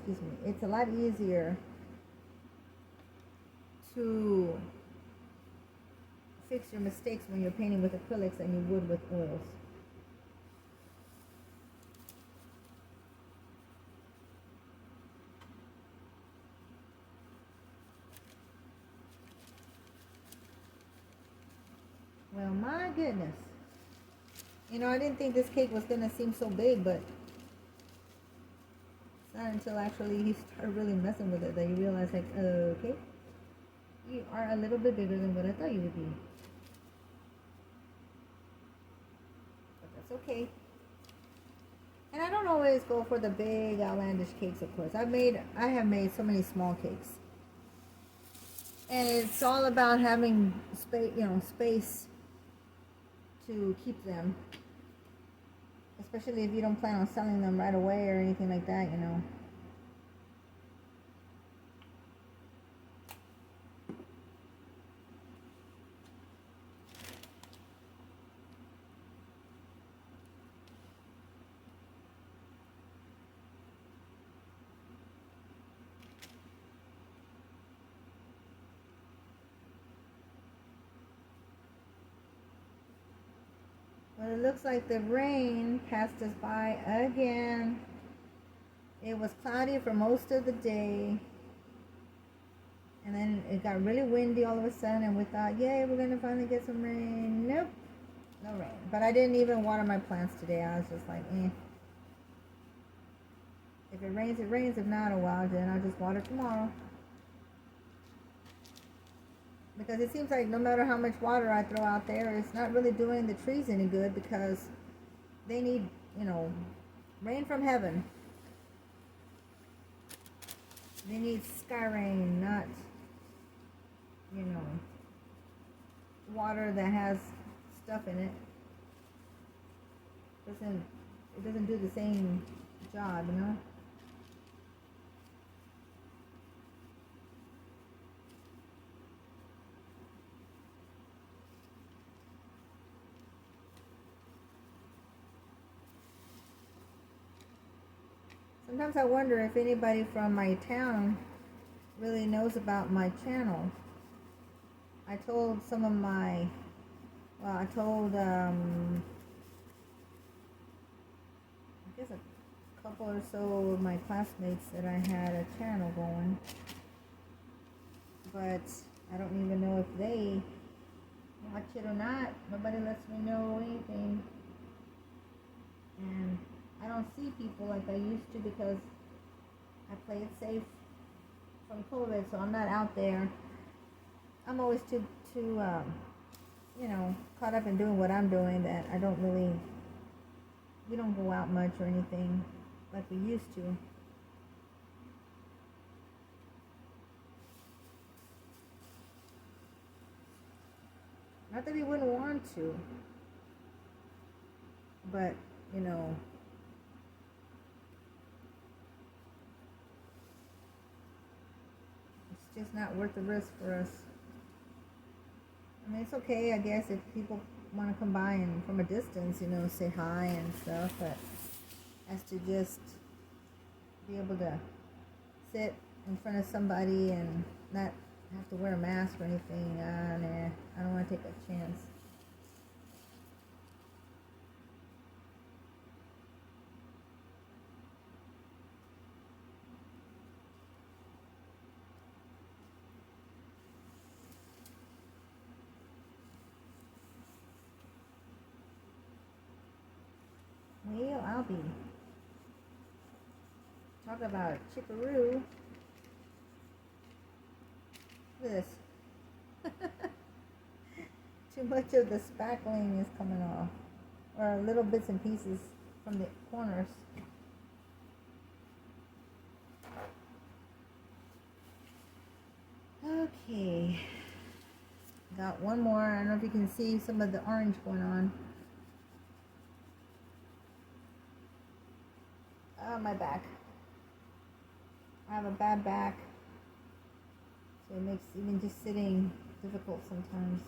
it's a lot easier to fix your mistakes when you're painting with acrylics than you would with oils. Well, my goodness. You know, I didn't think this cake was going to seem so big, but it's not until actually you start really messing with it that you realize, like, okay, you are a little bit bigger than what I thought you would be. But that's okay. And I don't always go for the big outlandish cakes, of course. I have made so many small cakes. And it's all about having space, you know, space to keep them. Especially if you don't plan on selling them right away or anything like that, you know. Well, it looks like the rain passed us by again. It was cloudy for most of the day. And then it got really windy all of a sudden, and we thought, yay, we're going to finally get some rain. Nope, no rain. But I didn't even water my plants today. I was just like, eh. If it rains, it rains. If not, oh well, then I'll just water tomorrow. because it seems like no matter how much water I throw out there, it's not really doing the trees any good because they need, you know, rain from heaven. They need sky rain, not, you know, water that has stuff in it. It doesn't do the same job, you know. Sometimes I wonder if anybody from my town really knows about my channel. I told some of my, well, I told, I guess a couple or so of my classmates that I had a channel going. But I don't even know if they watch it or not. Nobody lets me know anything. And I don't see people like I used to because I play it safe from COVID, so I'm not out there. I'm always too you know, caught up in doing what I'm doing that I don't really, we don't go out much or anything like we used to. Not that we wouldn't want to, but, you know, it's just not worth the risk for us. I mean, it's okay, I guess, if people want to come by and from a distance, you know, say hi and stuff, but as to just be able to sit in front of somebody and not have to wear a mask or anything, nah, I don't want to take a chance. Well, I'll be. Talk about chickaroo. Look at this. Too much of the spackling is coming off. Or little bits and pieces from the corners. Okay. Got one more. I don't know if you can see some of the orange going on. My back. I have a bad back, so it makes even just sitting difficult sometimes.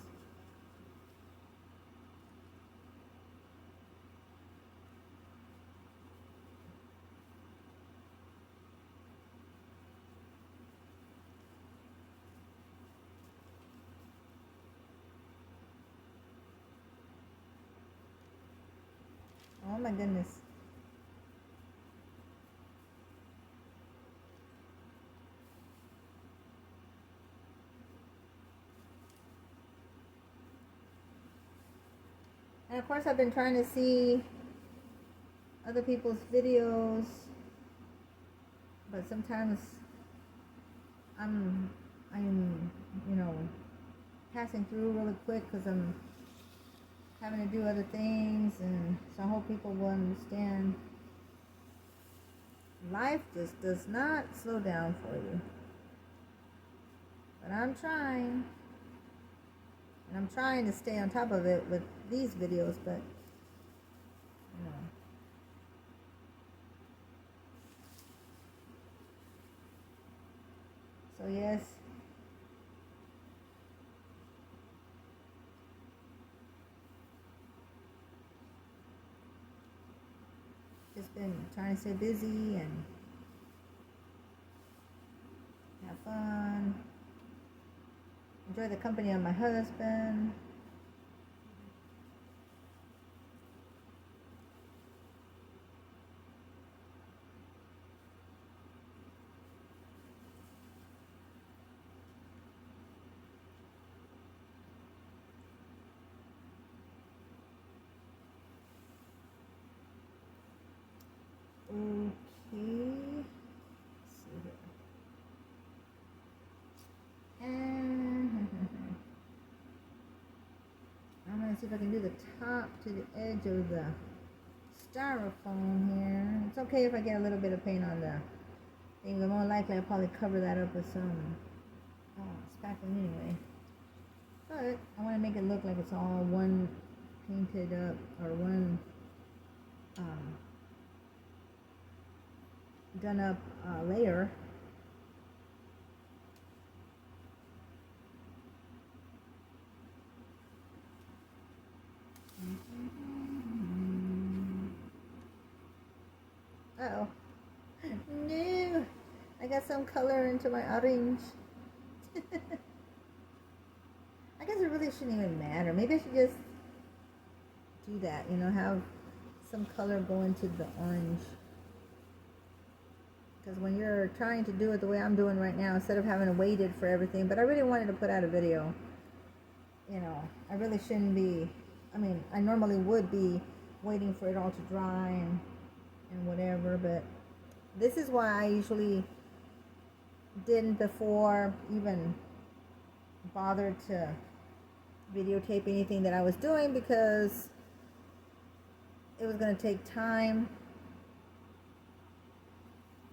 Oh my goodness. And of course I've been trying to see other people's videos, but sometimes I'm you know, passing through really quick because I'm having to do other things, and so I hope people will understand. Life just does not slow down for you. But I'm trying. And I'm trying to stay on top of it with these videos, but, you know. So yes. Just been trying to stay busy and have fun. Enjoy the company of my husband. Okay. Let's see here. And to the edge of the styrofoam here. It's okay if I get a little bit of paint on the thing, but more likely I'll probably cover that up with some spackling anyway. But I want to make it look like it's all one painted up, or one done up layer. Uh-oh. No! I got some color into my orange. I guess it really shouldn't even matter. Maybe I should just do that, you know, have some color go into the orange. Because when you're trying to do it the way I'm doing right now, instead of having to wait it for everything, but I really wanted to put out a video. You know, I really shouldn't be, I mean, I normally would be waiting for it all to dry and whatever, but this is why I usually didn't before even bother to videotape anything that I was doing, because it was going to take time,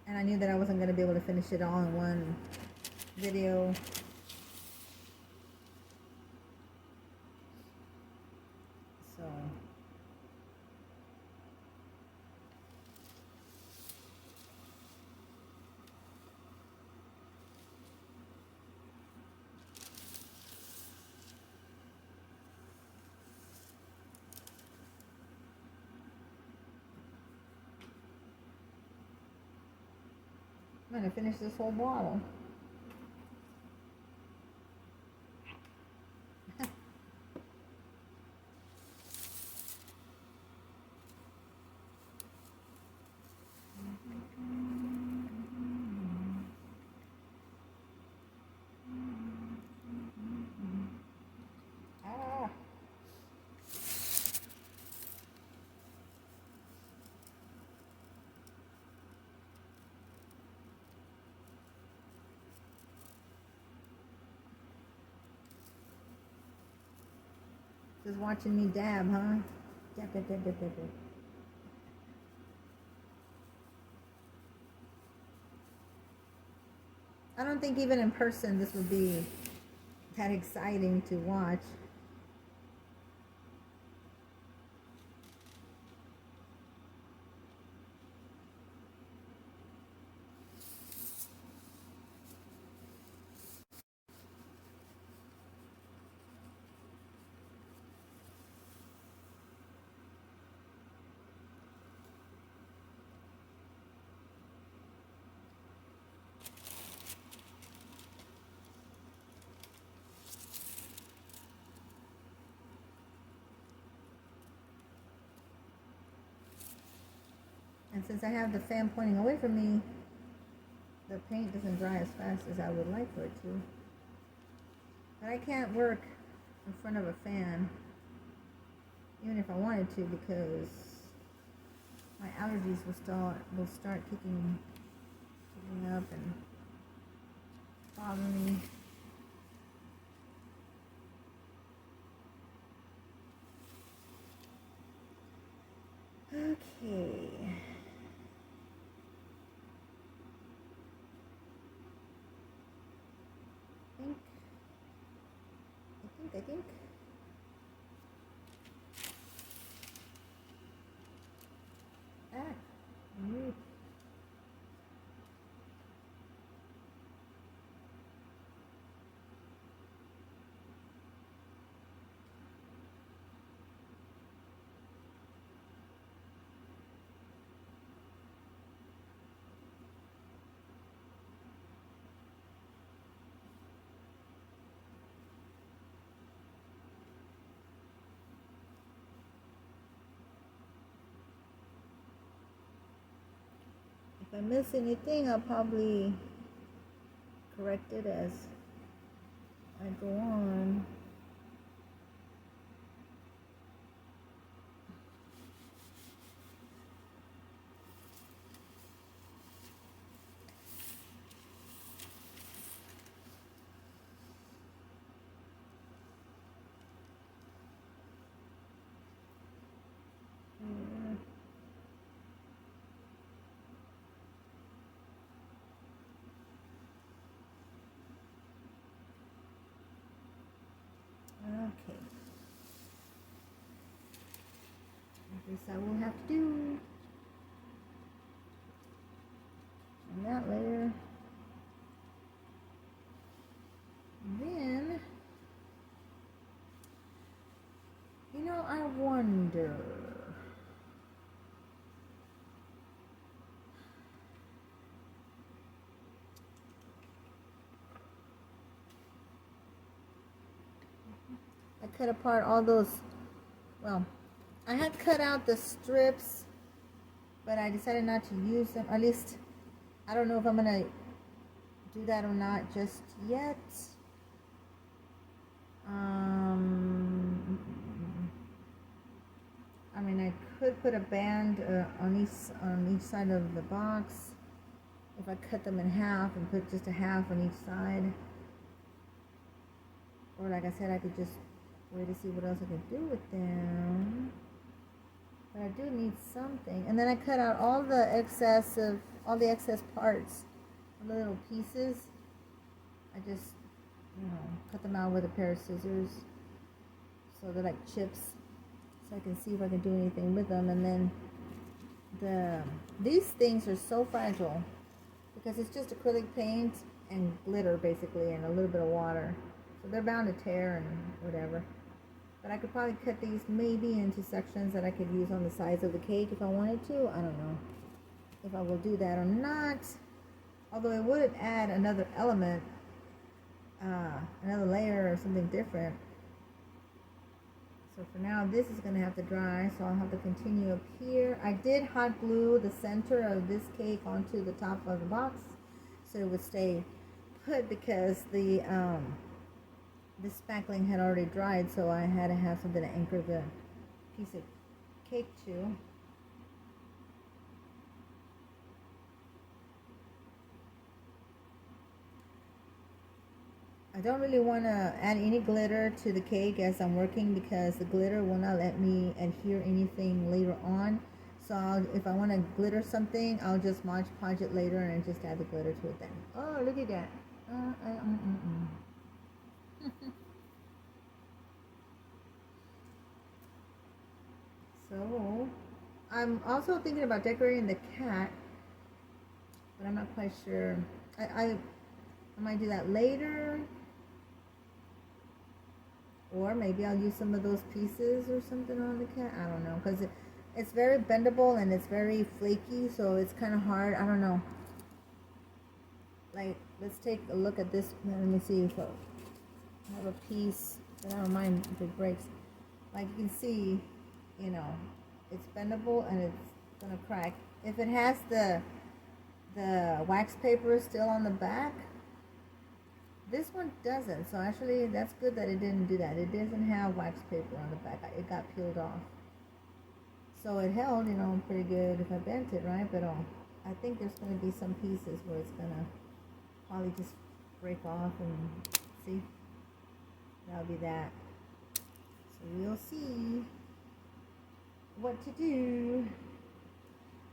and I knew that I wasn't going to be able to finish it all in one video. So I'm going to finish this whole bottle. Just watching me dab, huh? Dab, dab, dab, dab, dab, dab. I don't think even in person this would be that exciting to watch. And since I have the fan pointing away from me, the paint doesn't dry as fast as I would like for it to. But I can't work in front of a fan, even if I wanted to, because my allergies will start kicking up and bothering me. Okay. I think. Mm. If I miss anything, I'll probably correct it as I go on. Okay. I guess I will have to do on that layer. And then, you know, I wonder. I cut apart all those, well, I had cut out the strips, but I decided not to use them. At least, I don't know if I'm going to do that or not just yet. I mean, I could put a band on each side of the box if I cut them in half and put just a half on each side. Or like I said, I could just wait to see what else I could do with them. But I do need something. And then I cut out all the excess parts, all the little pieces. I just, you know, cut them out with a pair of scissors. So they're like chips. So I can see if I can do anything with them. And then these things are so fragile because it's just acrylic paint and glitter basically and a little bit of water. So they're bound to tear and whatever. But I could probably cut these maybe into sections that I could use on the sides of the cake if I wanted to. I don't know if I will do that or not. Although it would add another element, another layer or something different. So for now, this is going to have to dry, so I'll have to continue up here. I did hot glue the center of this cake onto the top of the box so it would stay put because the spackling had already dried, so I had to have something to anchor the piece of cake to. I don't really want to add any glitter to the cake as I'm working because the glitter will not let me adhere anything later on. So if I want to glitter something, I'll just Mod Podge it later and just add the glitter to it then. Oh, look at that. So, I'm also thinking about decorating the cat, but I'm not quite sure. I might do that later. Or maybe I'll use some of those pieces or something on the cat. I don't know. Because it's very bendable and it's very flaky. So it's kind of hard. I don't know. Like, let's take a look at this. Let me see if I have a piece that I don't mind if it breaks. Like you can see, you know, it's bendable and it's going to crack. If it has the wax paper still on the back, this one doesn't, so actually that's good that it didn't do that. It doesn't have wax paper on the back. It got peeled off. So it held, you know, pretty good if I bent it, right? But I think there's going to be some pieces where it's going to probably just break off and see. That'll be that. So we'll see what to do.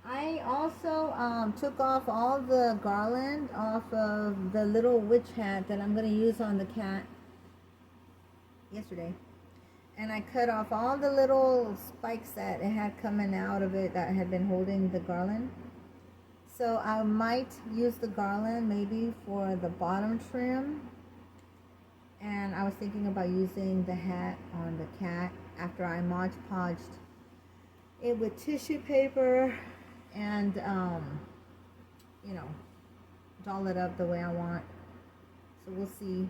I also took off all the garland off of the little witch hat that I'm going to use on the cat yesterday. And I cut off all the little spikes that it had coming out of it that had been holding the garland. So I might use the garland maybe for the bottom trim. And I was thinking about using the hat on the cat after I Mod Podged it with tissue paper and you know, doll it up the way I want. So we'll see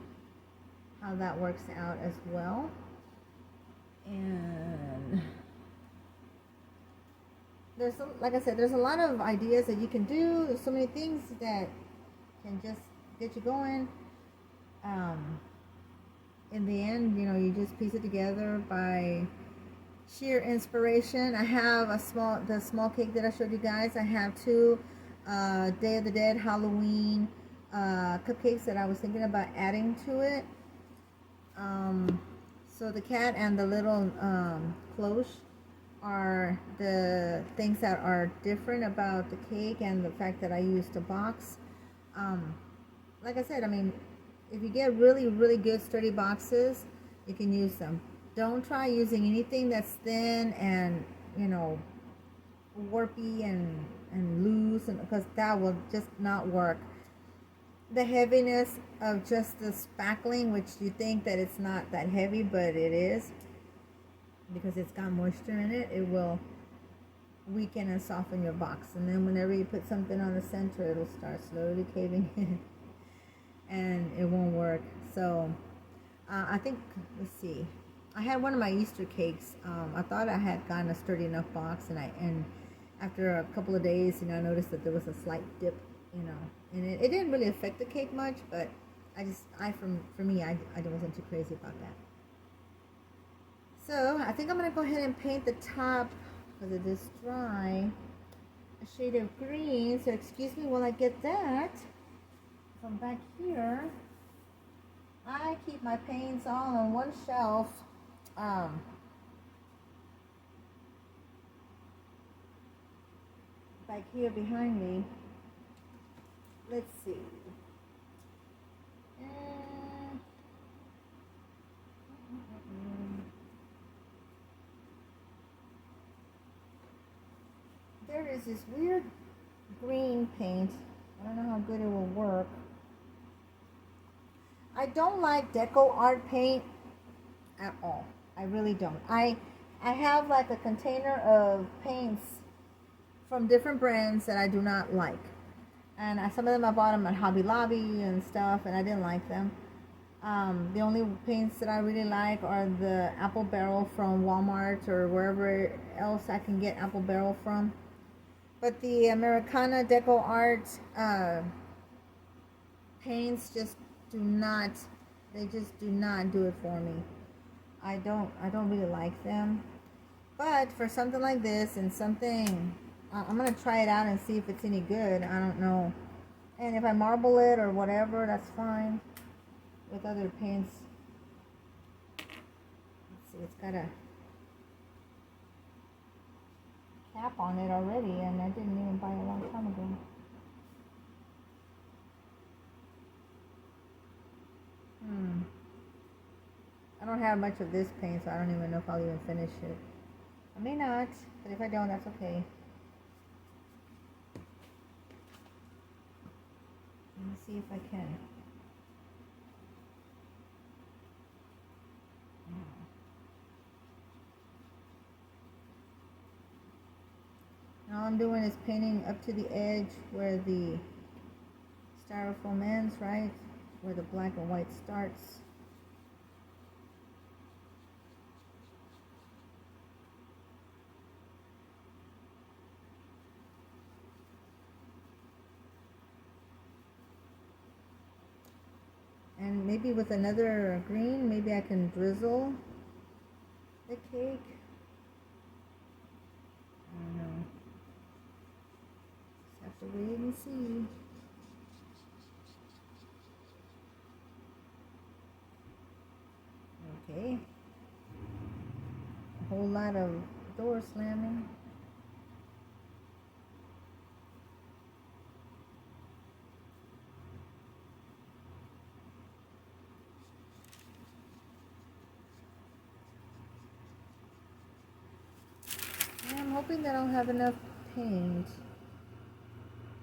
how that works out as well. And there's like I said, there's a lot of ideas that you can do. There's so many things that can just get you going. In the end, you know, you just piece it together by sheer inspiration. I have the small cake that I showed you guys. I have two Day of the Dead Halloween cupcakes that I was thinking about adding to it. So the cat and the little cloche are the things that are different about the cake and the fact that I used a box. Like I said, I mean, if you get really, really good sturdy boxes, you can use them. Don't try using anything that's thin and, you know, warpy and loose, and because that will just not work. The heaviness of just the spackling, which you think that it's not that heavy, but it is, because it's got moisture in it, it will weaken and soften your box. And then whenever you put something on the center, it'll start slowly caving in and it won't work. So I think, let's see, I had one of my Easter cakes. I thought I had gotten a sturdy enough box, and after a couple of days, you know, I noticed that there was a slight dip, you know, and it didn't really affect the cake much, but for me, I wasn't too crazy about that. So I think I'm gonna go ahead and paint the top, because it is dry, a shade of green. So excuse me while I get that. From back here, I keep my paints all on one shelf. Back here behind me. Let's see. There is this weird green paint. I don't know how good it will work. I don't like deco art paint at all. I really don't. I have like a container of paints from different brands that I do not like. And some of them I bought them at Hobby Lobby and stuff, and I didn't like them. The only paints that I really like are the Apple Barrel from Walmart or wherever else I can get Apple Barrel from. But the Americana Deco Art paints just do not, they just do not do it for me. I don't really like them. But for something like this and something, I'm going to try it out and see if it's any good. I don't know. And if I marble it or whatever, that's fine. With other paints. Let's see, it's got a cap on it already, and I didn't even buy it a long time ago. I don't have much of this paint, so I don't even know if I'll even finish it. I may not, but if I don't, that's okay. Let me see if I can. All I'm doing is painting up to the edge where the styrofoam ends, right? Where the black and white starts. And maybe with another green, maybe I can drizzle the cake. I don't know. Just have to wait and see. Okay. A whole lot of door slamming. I'm hoping that I'll have enough paint.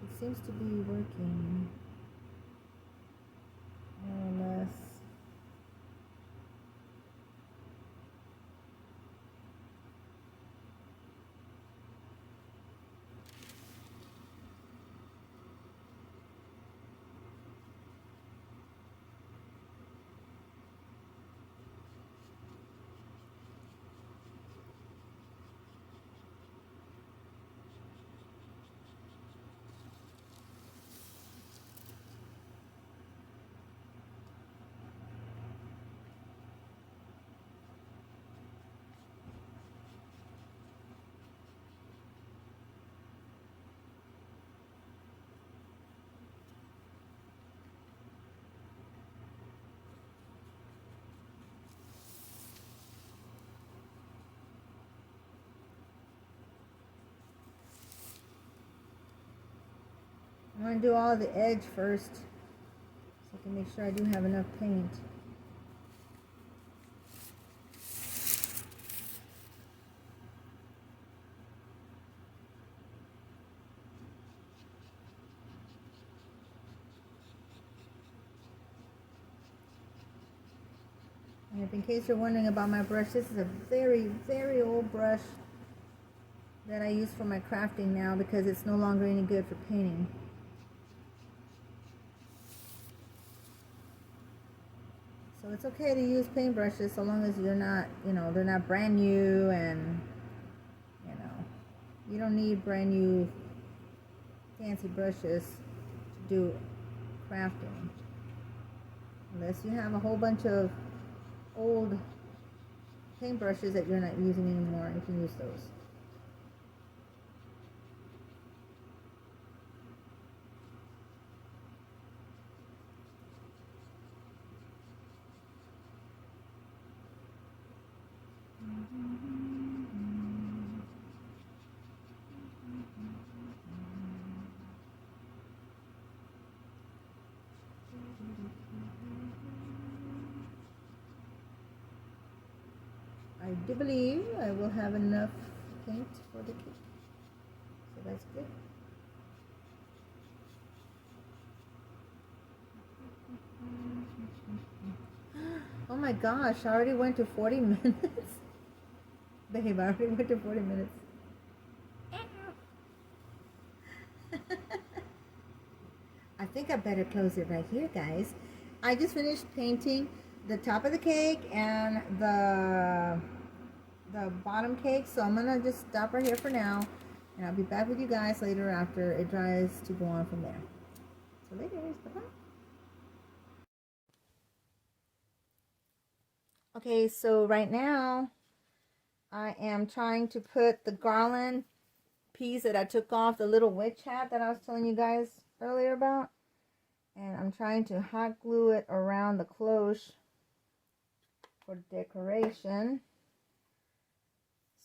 It seems to be working, more or less. I'm going to do all the edge first, so I can make sure I do have enough paint. If in case you're wondering about my brush, this is a very, very old brush that I use for my crafting now because it's no longer any good for painting. So it's okay to use paintbrushes so long as you're not, you know, they're not brand new, and, you know, you don't need brand new fancy brushes to do crafting. Unless you have a whole bunch of old paintbrushes that you're not using anymore, you can use those. I do believe I will have enough paint for the cake, so that's good. Oh my gosh, I already went to 40 minutes. Babe, I already went to 40 minutes. I think I better close it right here, guys. I just finished painting the top of the cake and the bottom cake, so I'm gonna just stop right here for now, and I'll be back with you guys later after it dries to go on from there. So later, bye-bye. Okay, so right now I am trying to put the garland piece that I took off the little witch hat that I was telling you guys earlier about, and I'm trying to hot glue it around the cloche for decoration.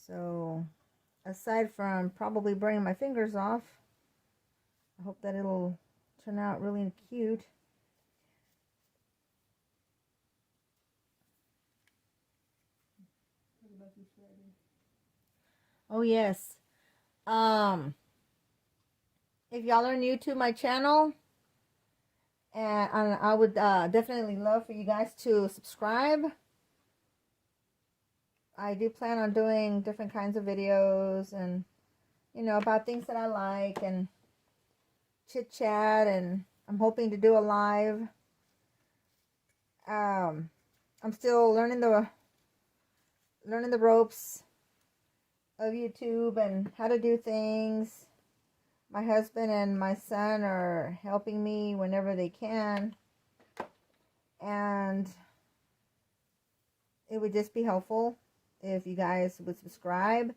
So aside from probably burning my fingers off, I hope that it'll turn out really cute. Oh yes, if y'all are new to my channel, and I would definitely love for you guys to subscribe. I do plan on doing different kinds of videos, and, you know, about things that I like, and chit chat, and I'm hoping to do a live. I'm still learning the ropes of YouTube and how to do things. My husband and my son are helping me whenever they can, and it would just be helpful if you guys would subscribe.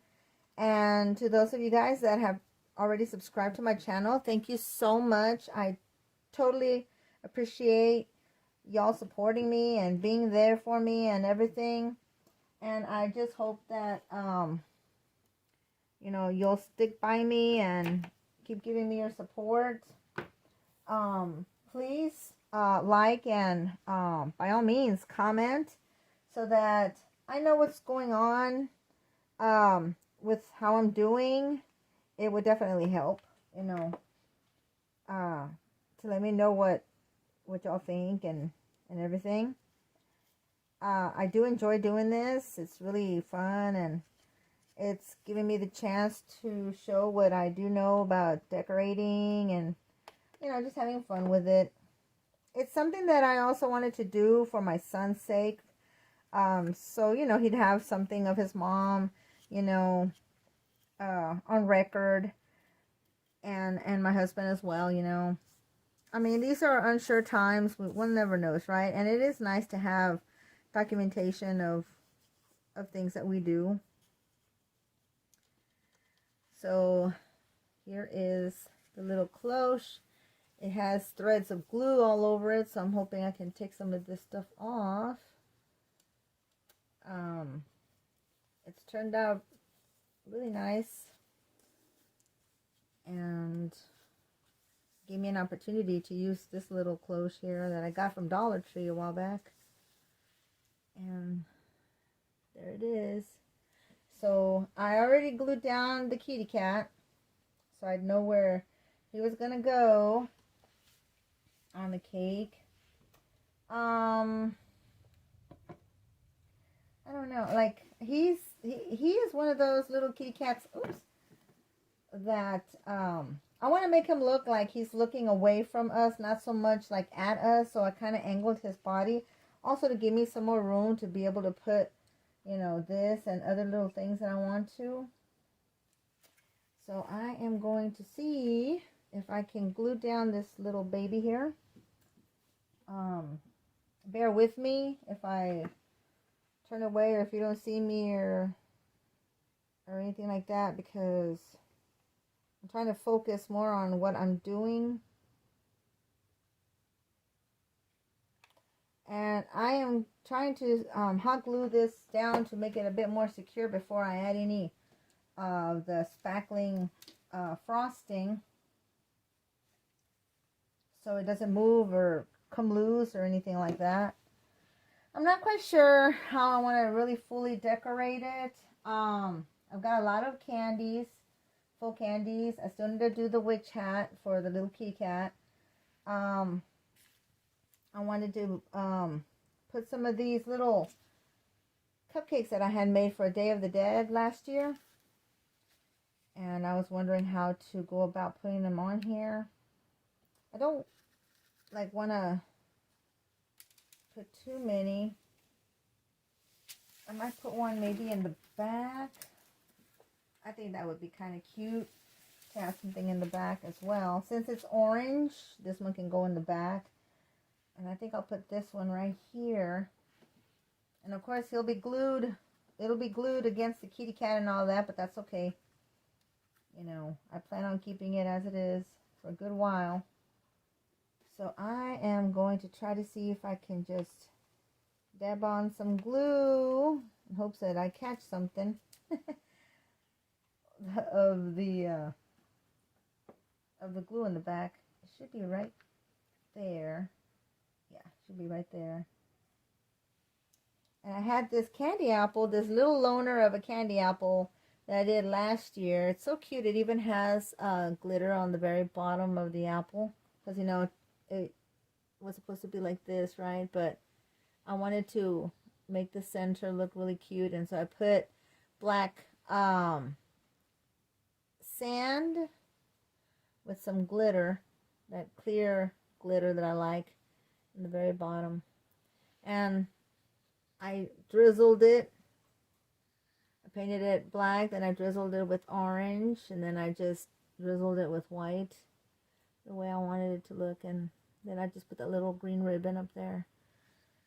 And to those of you guys that have already subscribed to my channel, thank you so much. I totally appreciate y'all supporting me and being there for me and everything. And I just hope that you know, you'll stick by me and keep giving me your support. Please like, and by all means comment, so that I know what's going on with how I'm doing. It would definitely help, you know, to let me know what y'all think and everything. I do enjoy doing this. It's really fun, and it's giving me the chance to show what I do know about decorating, and, you know, just having fun with it. It's something that I also wanted to do for my son's sake. So, you know, he'd have something of his mom, you know, on record, and my husband as well, you know. I mean, these are unsure times. One never knows, right? And it is nice to have documentation of things that we do. So here is the little cloche. It has threads of glue all over it, so I'm hoping I can take some of this stuff off. It's turned out really nice, and gave me an opportunity to use this little cloche here that I got from Dollar Tree a while back. And there it is. So I already glued down the kitty cat, so I'd know where he was gonna go on the cake. I don't know. Like he is one of those little kitty cats. Oops. That I want to make him look like he's looking away from us, not so much like at us. So I kind of angled his body, also to give me some more room to be able to put, you know, this and other little things that I want to. So I am going to see if I can glue down this little baby here. Bear with me if I turn away or if you don't see me or anything like that, because I'm trying to focus more on what I'm doing. And I am trying to hot glue this down to make it a bit more secure before I add any of the spackling frosting, so it doesn't move or come loose or anything like that. I'm not quite sure how I want to really fully decorate it. I've got a lot of candies, full candies. I still need to do the witch hat for the little kitty cat. I wanted to put some of these little cupcakes that I had made for a Day of the Dead last year. And I was wondering how to go about putting them on here. I don't like want to put too many. I might put one maybe in the back. I think that would be kind of cute to have something in the back as well. Since it's orange, this one can go in the back. And I think I'll put this one right here. And of course he'll be glued. It'll be glued against the kitty cat and all that, but that's okay. You know, I plan on keeping it as it is for a good while. So I am going to try to see if I can just dab on some glue in hopes that I catch something of the glue in the back. It should be right there. Yeah, it should be right there. And I had this candy apple, this little loner of a candy apple that I did last year. It's so cute. It even has glitter on the very bottom of the apple, because you know it was supposed to be like this, right? But I wanted to make the center look really cute, and so I put black sand with some glitter, that clear glitter that I like, in the very bottom. And I drizzled it. I painted it black, then I drizzled it with orange, and then I just drizzled it with white, the way I wanted it to look, and then I just put that little green ribbon up there.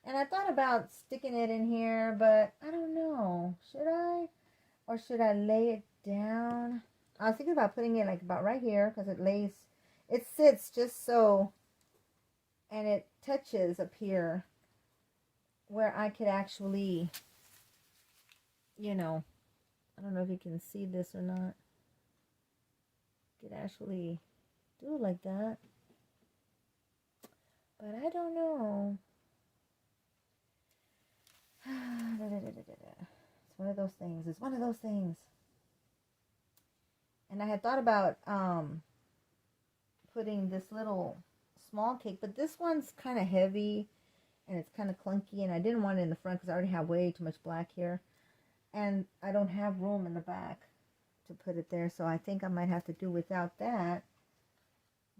And I thought about sticking it in here, but I don't know. Should I? Or should I lay it down? I was thinking about putting it like about right here, because it sits just so, and it touches up here where I could actually, you know, I don't know if you can see this or not. Could actually do it like that. But I don't know. It's one of those things. It's one of those things. And I had thought about putting this little small cake, but this one's kind of heavy and it's kind of clunky, and I didn't want it in the front because I already have way too much black here, and I don't have room in the back to put it there, so I think I might have to do without that.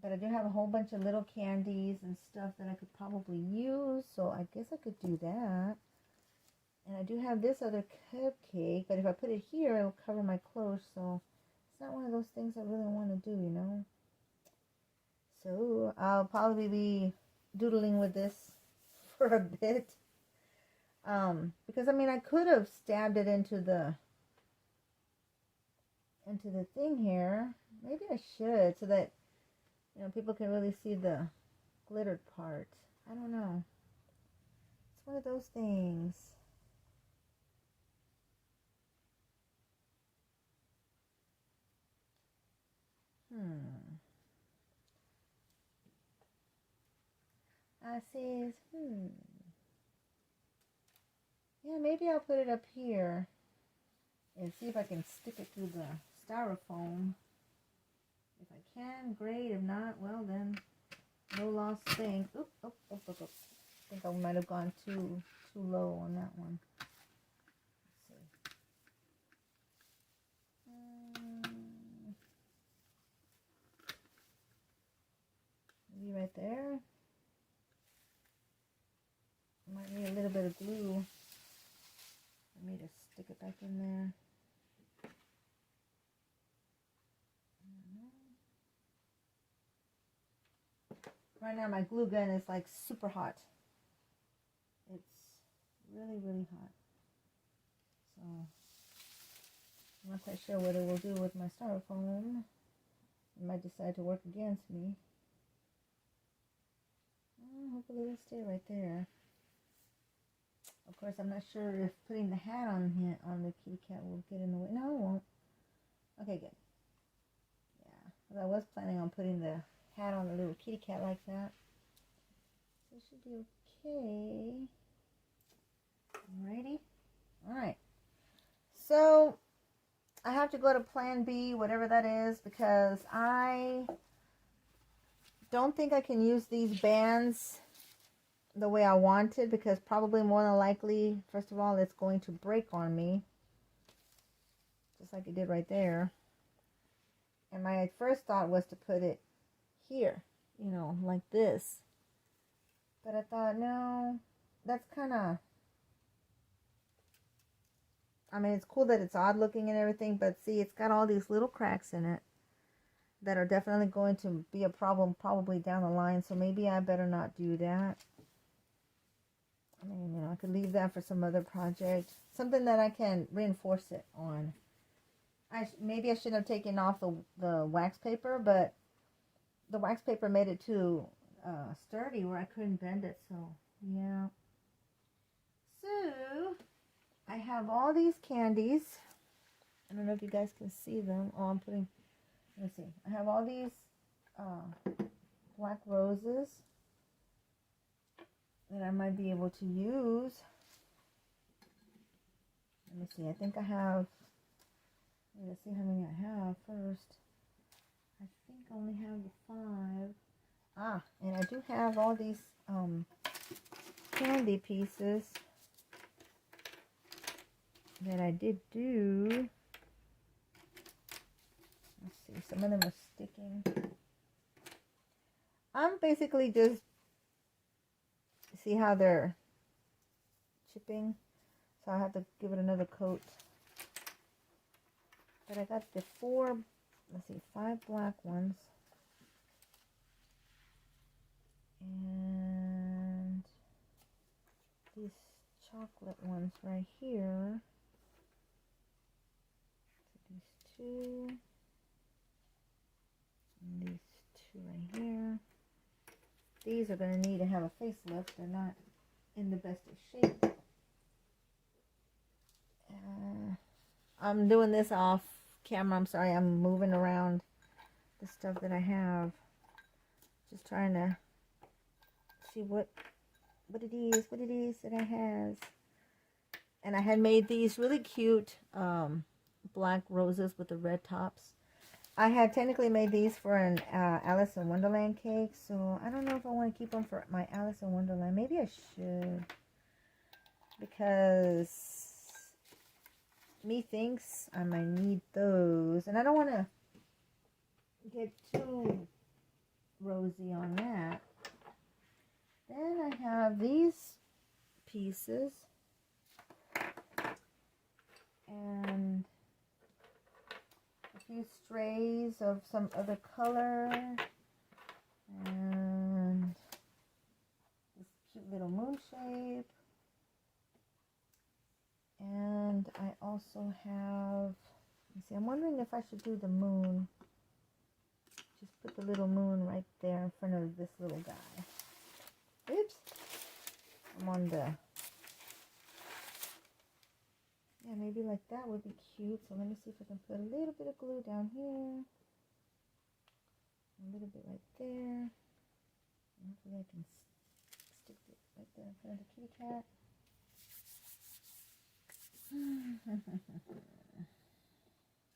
But I do have a whole bunch of little candies and stuff that I could probably use, so I guess I could do that. And I do have this other cupcake, but if I put it here, it'll cover my clothes, so it's not one of those things I really want to do, you know. So I'll probably be doodling with this for a bit. Because I mean, I could have stabbed it into the thing here. Maybe I should, so that, you know, people can really see the glittered part. I don't know. It's one of those things. I says, yeah, maybe I'll put it up here and see if I can stick it through the styrofoam. If I can, great. If not, well then, no lost thing. Oop. I think I might have gone too low on that one. bit of glue for me to stick it back in there. Right now my glue gun is like super hot. It's really, really hot. So I'm not quite sure what it will do with my styrofoam. It might decide to work against me. Hopefully it'll stay right there. Of course, I'm not sure if putting the hat on here on the kitty cat will get in the way. No, it won't. Okay, good. Yeah, because I was planning on putting the hat on the little kitty cat like that. So it should be okay. Alrighty. Alright. So I have to go to plan B, whatever that is, because I don't think I can use these bands the way I wanted, because probably more than likely, first of all, it's going to break on me, just like it did right there. And my first thought was to put it here, you know, like this. But I thought, no, that's kind of, I mean, it's cool that it's odd looking and everything, but see, it's got all these little cracks in it that are definitely going to be a problem probably down the line. So maybe I better not do that. I mean, you know, I could leave that for some other project. Something that I can reinforce it on. Maybe I should have taken off the wax paper, but the wax paper made it too sturdy where I couldn't bend it. So, yeah. So, I have all these candies. I don't know if you guys can see them. Oh, I'm putting, let me see. I have all these black roses that I might be able to use. Let me see. I think I have, let's see how many I have first. I think I only have the 5. Ah, and I do have all these candy pieces that I did do. Let's see. Some of them are sticking. I'm basically just, see how they're chipping, so I have to give it another coat. But I got the 5 black ones, and these chocolate ones right here. So these 2, and these 2 right here. These are going to need to have a facelift. They're not in the best of shape. I'm doing this off camera. I'm sorry. I'm moving around the stuff that I have. Just trying to see what it is that I have. And I had made these really cute black roses with the red tops. I had technically made these for an Alice in Wonderland cake, so I don't know if I want to keep them for my Alice in Wonderland. Maybe I should, because me thinks I might need those, and I don't want to get too rosy on that. Then I have these pieces, and few strays of some other color, and this cute little moon shape. And I also have, let me see, I'm wondering if I should do the moon. Just put the little moon right there in front of this little guy. Oops. I'm on the, yeah, maybe like that would be cute. So let me see if I can put a little bit of glue down here. A little bit right there. And hopefully I can stick it right there in front of the kitty cat.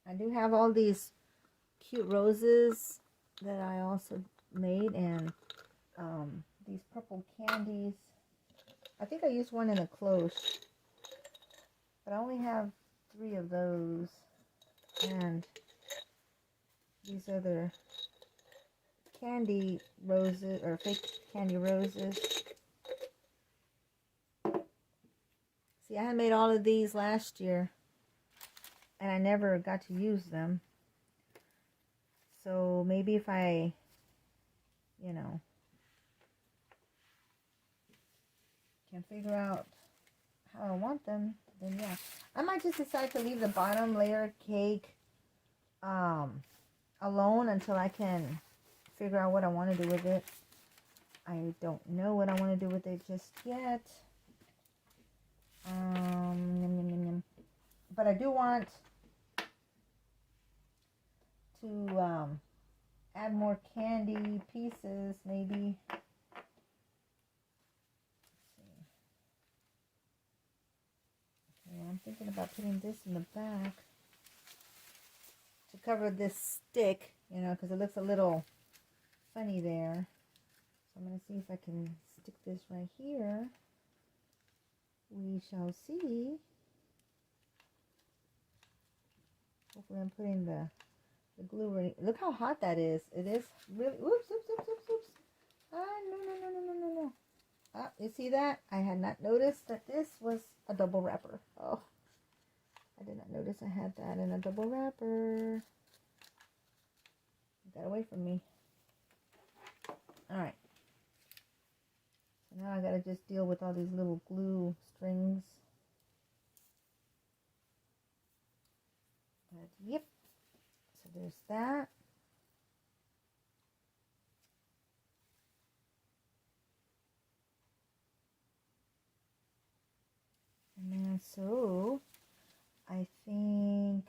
I do have all these cute roses that I also made, and these purple candies. I think I used one in a cloche, but I only have 3 of those, and these other candy roses, or fake candy roses. See, I had made all of these last year, and I never got to use them. So maybe if I, you know, can figure out how I want them, then yeah. I might just decide to leave the bottom layer cake alone until I can figure out what I want to do with it. I don't know what I want to do with it just yet. But I do want to add more candy pieces, maybe. Let's see. Okay, I'm thinking about putting this in the back to cover this stick, you know, because it looks a little funny there. So I'm going to see if I can stick this right here. We shall see. Hopefully I'm putting the glue right. Look how hot that is. It is really, oops. Ah, no. Ah, you see that? I had not noticed that this was a double wrapper. Oh, I did not notice I had that in a double wrapper. Get that away from me. All right. So now I gotta just deal with all these little glue strings. But yep. So there's that. And then so I think,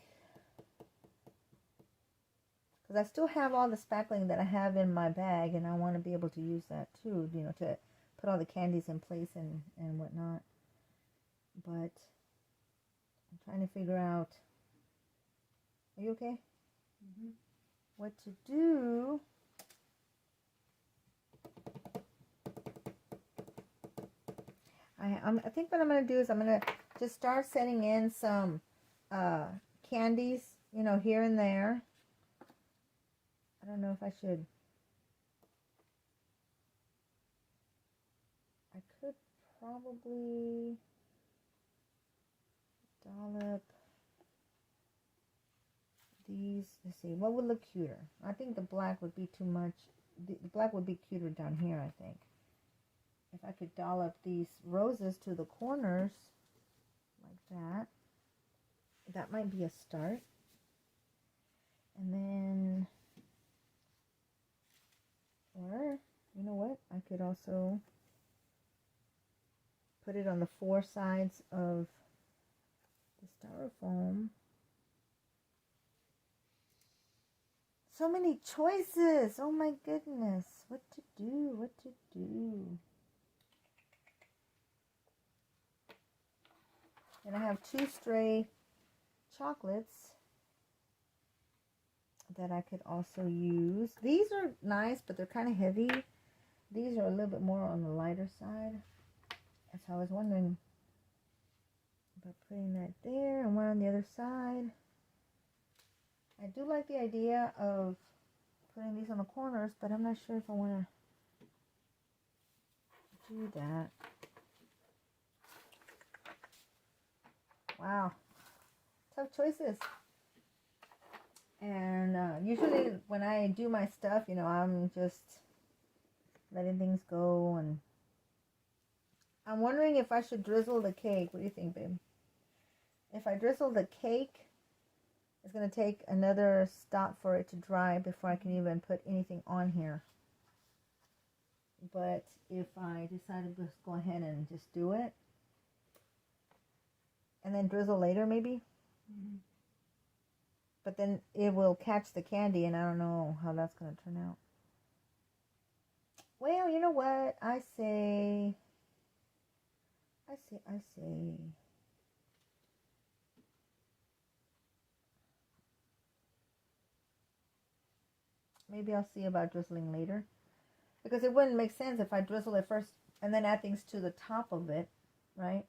because I still have all the spackling that I have in my bag, and I want to be able to use that too, you know, to put all the candies in place and whatnot. But I'm trying to figure out, are you okay? Mm-hmm. What to do. I think what I'm going to do is I'm going to just start sending in some candies, you know, here and there. I don't know if I should. I could probably dollop these. Let's see, what would look cuter? I think the black would be too much. The black would be cuter down here, I think. If I could dollop these roses to the corners like that, that might be a start. And then, or, you know what? I could also put it on the four sides of the styrofoam. So many choices. Oh my goodness. What to do? And I have 2 stray chocolates that I could also use. These are nice, but they're kind of heavy. These are a little bit more on the lighter side. And so I was wondering about putting that there and one on the other side. I do like the idea of putting these on the corners, but I'm not sure if I want to do that. Wow. Tough choices. And usually when I do my stuff, you know, I'm just letting things go. And I'm wondering if I should drizzle the cake. What do you think, babe? If I drizzle the cake, it's going to take another stop for it to dry before I can even put anything on here. But if I decide to just go ahead and just do it, and then drizzle later maybe, but then it will catch the candy, and I don't know how that's going to turn out. Well, you know what? I say. Maybe I'll see about drizzling later. Because it wouldn't make sense if I drizzle it first and then add things to the top of it, right?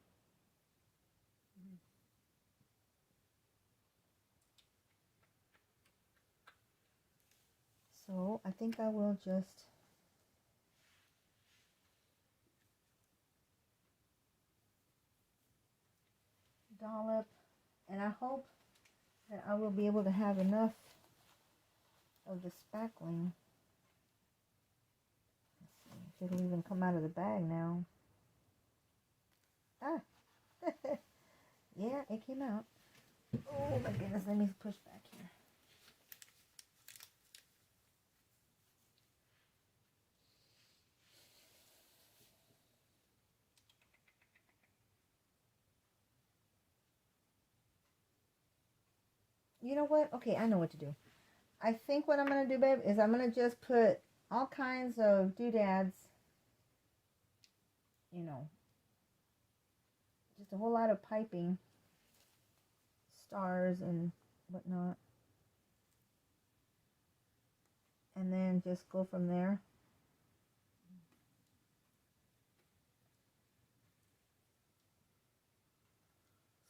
So I think I will just dollop, and I hope that I will be able to have enough of the spackling. Let's see if it'll even come out of the bag now. Ah, yeah, it came out. Oh my goodness, let me push back here. You know what? Okay, I know what to do. I think what I'm going to do, babe, is I'm going to just put all kinds of doodads, you know, just a whole lot of piping, stars and whatnot. And then just go from there.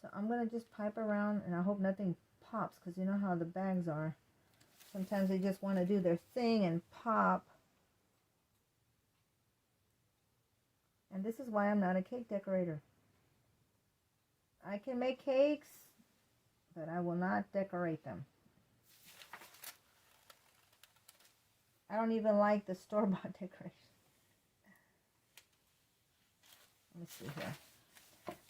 So I'm going to just pipe around, and I hope nothing pops, because you know how the bags are. Sometimes they just want to do their thing and pop. And this is why I'm not a cake decorator. I can make cakes, but I will not decorate them. I don't even like the store-bought decoration. Let me see here.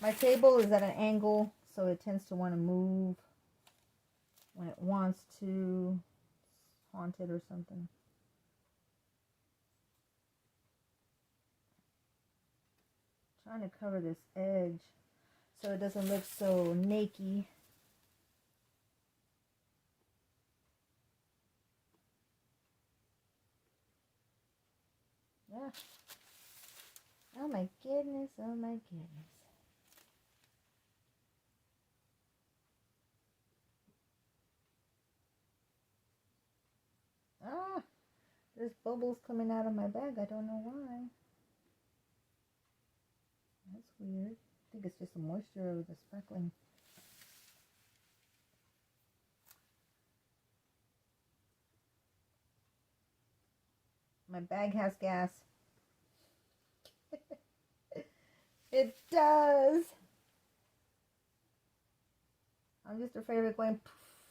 My table is at an angle, so it tends to want to move when it wants to. It's haunted or something. Trying to cover this edge so it doesn't look so naked. Yeah. Oh my goodness, oh my goodness. Ah, there's bubbles coming out of my bag. I don't know why. That's weird. I think it's just the moisture of the speckling. My bag has gas. It does. I'm just afraid of it going poof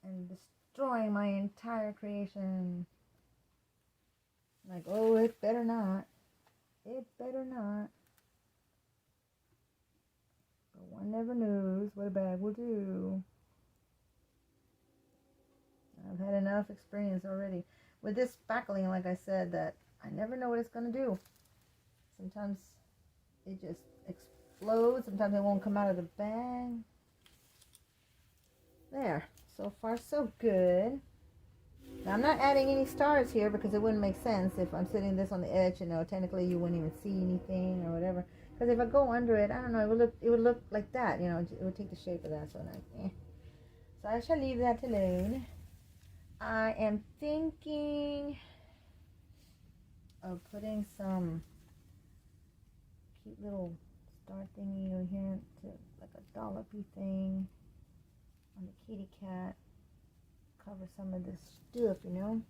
and destroying my entire creation. Like, oh, it better not. It better not. But one never knows what a bag will do. I've had enough experience already with this spackling, like I said, that I never know what it's going to do. Sometimes it just explodes. Sometimes it won't come out of the bag. There. So far, so good. Now, I'm not adding any stars here because it wouldn't make sense if I'm sitting this on the edge. You know, technically you wouldn't even see anything or whatever. Because if I go under it, I don't know, it would look like that. You know, it would take the shape of that. So, so I shall leave that alone. I am thinking of putting some cute little star thingy over here to like a dollopy thing on the kitty cat. Cover some of this stuff, you know.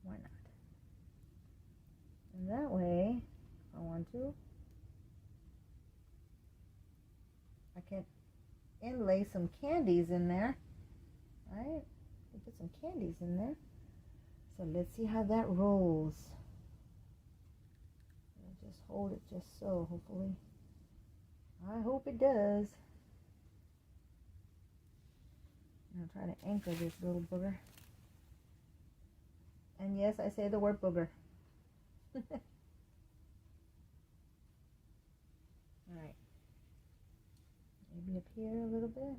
Why not? And that way, if I want to, I can inlay some candies in there. Right? Put some candies in there. So let's see how that rolls. I'll just hold it just so, hopefully. I hope it does. I'm trying to anchor this little booger. And yes, I say the word booger. Alright. Maybe up here a little bit.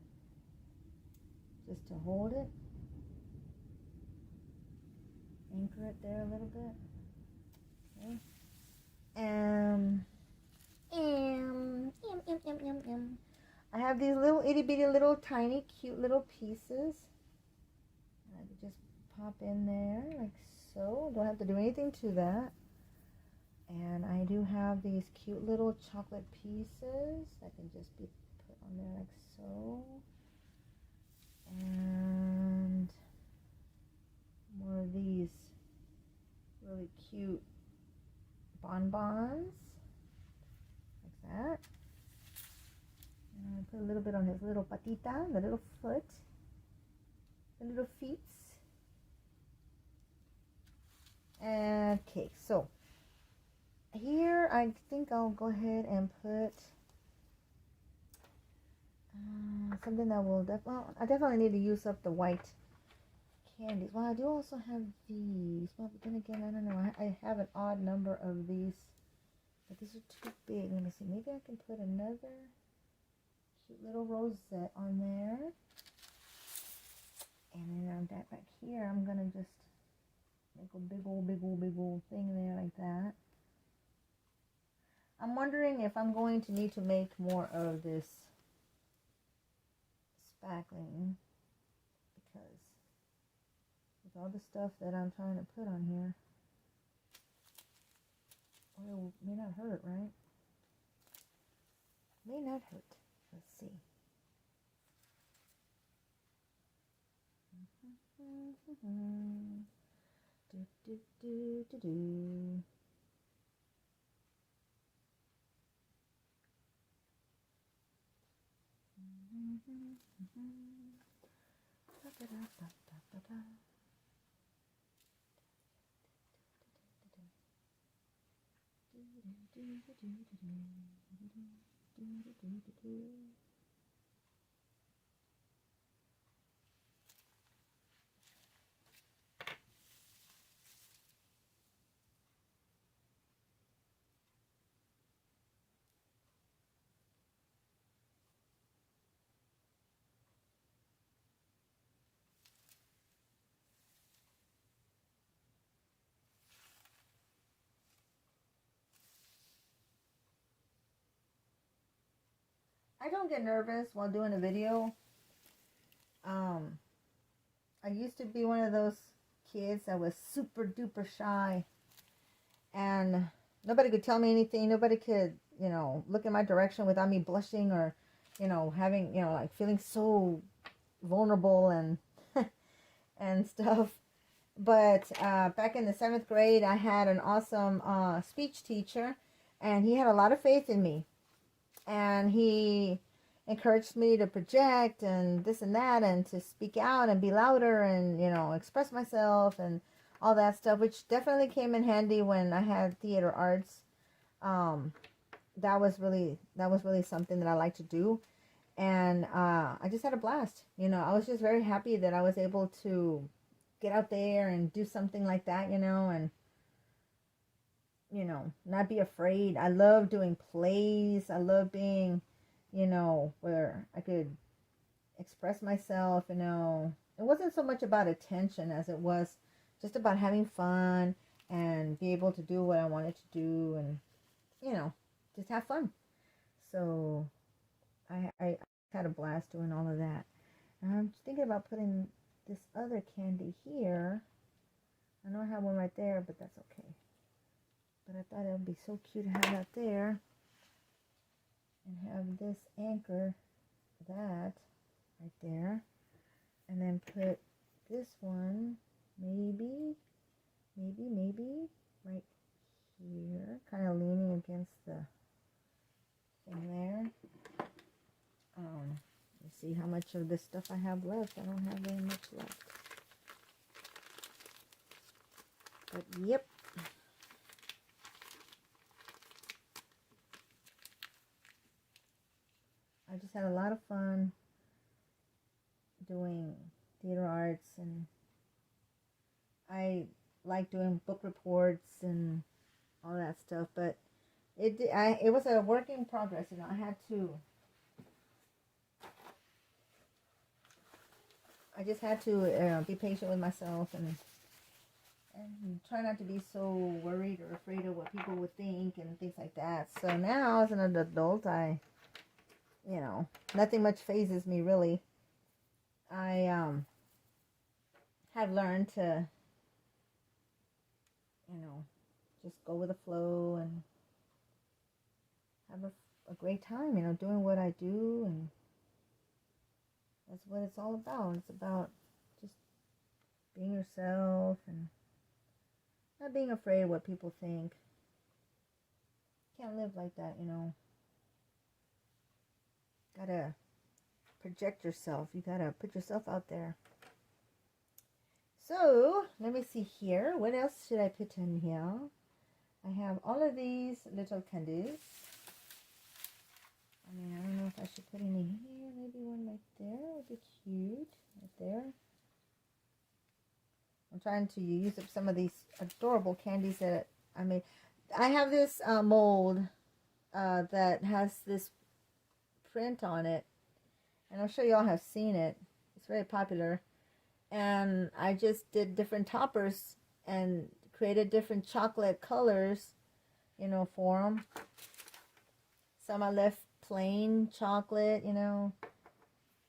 Just to hold it. Anchor it there a little bit. Okay. I have these little itty bitty little tiny cute little pieces. I just pop in there like so. Don't have to do anything to that. And I do have these cute little chocolate pieces that can just be put on there like so. And more of these really cute bonbons, like that. And I put a little bit on his little patita, the little foot, the little feet. Okay, so here I think I'll go ahead and put something that will I definitely need to use up the white candies. Well, I do also have these. Well, but then again, I don't know. I have an odd number of these, but these are too big. Let me see. Maybe I can put another cute little rosette on there. And then on that back here, I'm going to just make a big old thing there like that. I'm wondering if I'm going to need to make more of this spackling, because with all the stuff that I'm trying to put on here, oil may not hurt, right? May not hurt. Let's see. Do. I don't get nervous while doing a video. I used to be one of those kids that was super duper shy, and nobody could tell me anything. Nobody could, look in my direction without me blushing or, having, like feeling so vulnerable and and stuff. But back in the 7th grade, I had an awesome speech teacher, and he had a lot of faith in me. And he encouraged me to project and this and that, and to speak out and be louder and, express myself and all that stuff, which definitely came in handy when I had theater arts. That was really something that I like to do. And I just had a blast. I was just very happy that I was able to get out there and do something like that, and not be afraid. I love doing plays. I love being, where I could express myself. It wasn't so much about attention as it was just about having fun and be able to do what I wanted to do, and just have fun. So I had a blast doing all of that. And I'm thinking about putting this other candy here. I know I have one right there, but that's okay. But I thought it would be so cute to have that there, and have this anchor that right there, and then put this one maybe right here, kind of leaning against the thing there. Let's see how much of this stuff I have left. I don't have very much left, but yep. I just had a lot of fun doing theater arts, and I like doing book reports and all that stuff, but it was a work in progress. I just had to be patient with myself and try not to be so worried or afraid of what people would think and things like that. So now, as an adult, nothing much phases me, really. I have learned to, just go with the flow and have a great time, doing what I do, and that's what it's all about. It's about just being yourself and not being afraid of what people think. can't live like that, you know. Gotta project yourself. You gotta put yourself out there. So, let me see here. What else should I put in here? I have all of these little candies. I mean, I don't know if I should put any here. Maybe one right there would be cute. Right there. I'm trying to use up some of these adorable candies that I made. I have this mold that has this print on it. And I'm sure y'all have seen it. It's very popular. And I just did different toppers and created different chocolate colors, you know, for them. Some I left plain chocolate, you know,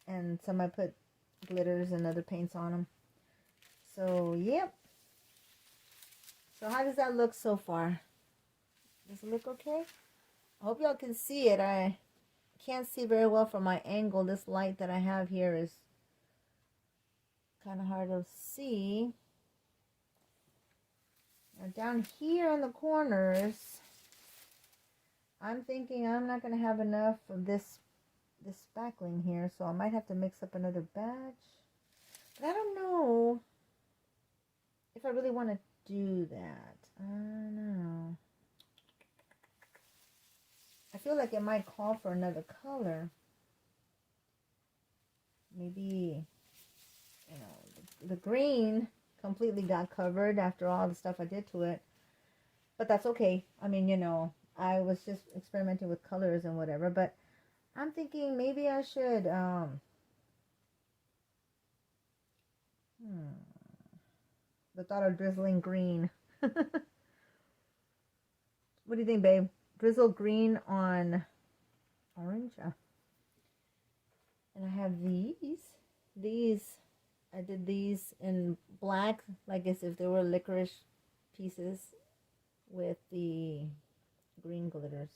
and some I put glitters and other paints on them. So, yep. So how does that look so far? Does it look okay? I hope y'all can see it. I can't see very well from my angle. This light that I have here is kind of hard to see. Now down here in the corners, I'm thinking I'm not going to have enough of this spackling here, so I might have to mix up another batch. But I don't know if I really want to do that. I don't know. I feel like it might call for another color. Maybe, you know, the green completely got covered after all the stuff I did to it. But that's okay. I mean, you know, I was just experimenting with colors and whatever. But I'm thinking maybe I should, the thought of drizzling green. What do you think, babe? Drizzle green on orange? And I have these. I did these in black, like as if they were licorice pieces with the green glitters.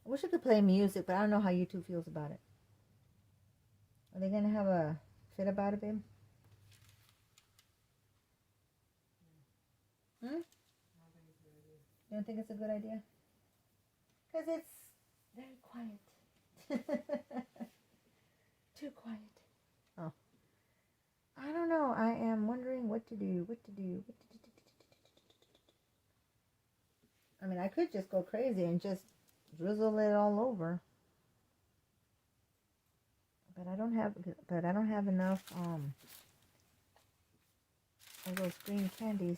I wish I could play music, but I don't know how YouTube feels about it. Are they going to have a fit about it, babe? Hmm? You don't think it's a good idea? Because it's very quiet. Too quiet. Oh. I don't know. I am wondering what to do. I mean, I could just go crazy and just drizzle it all over. But I don't have enough of those green candies.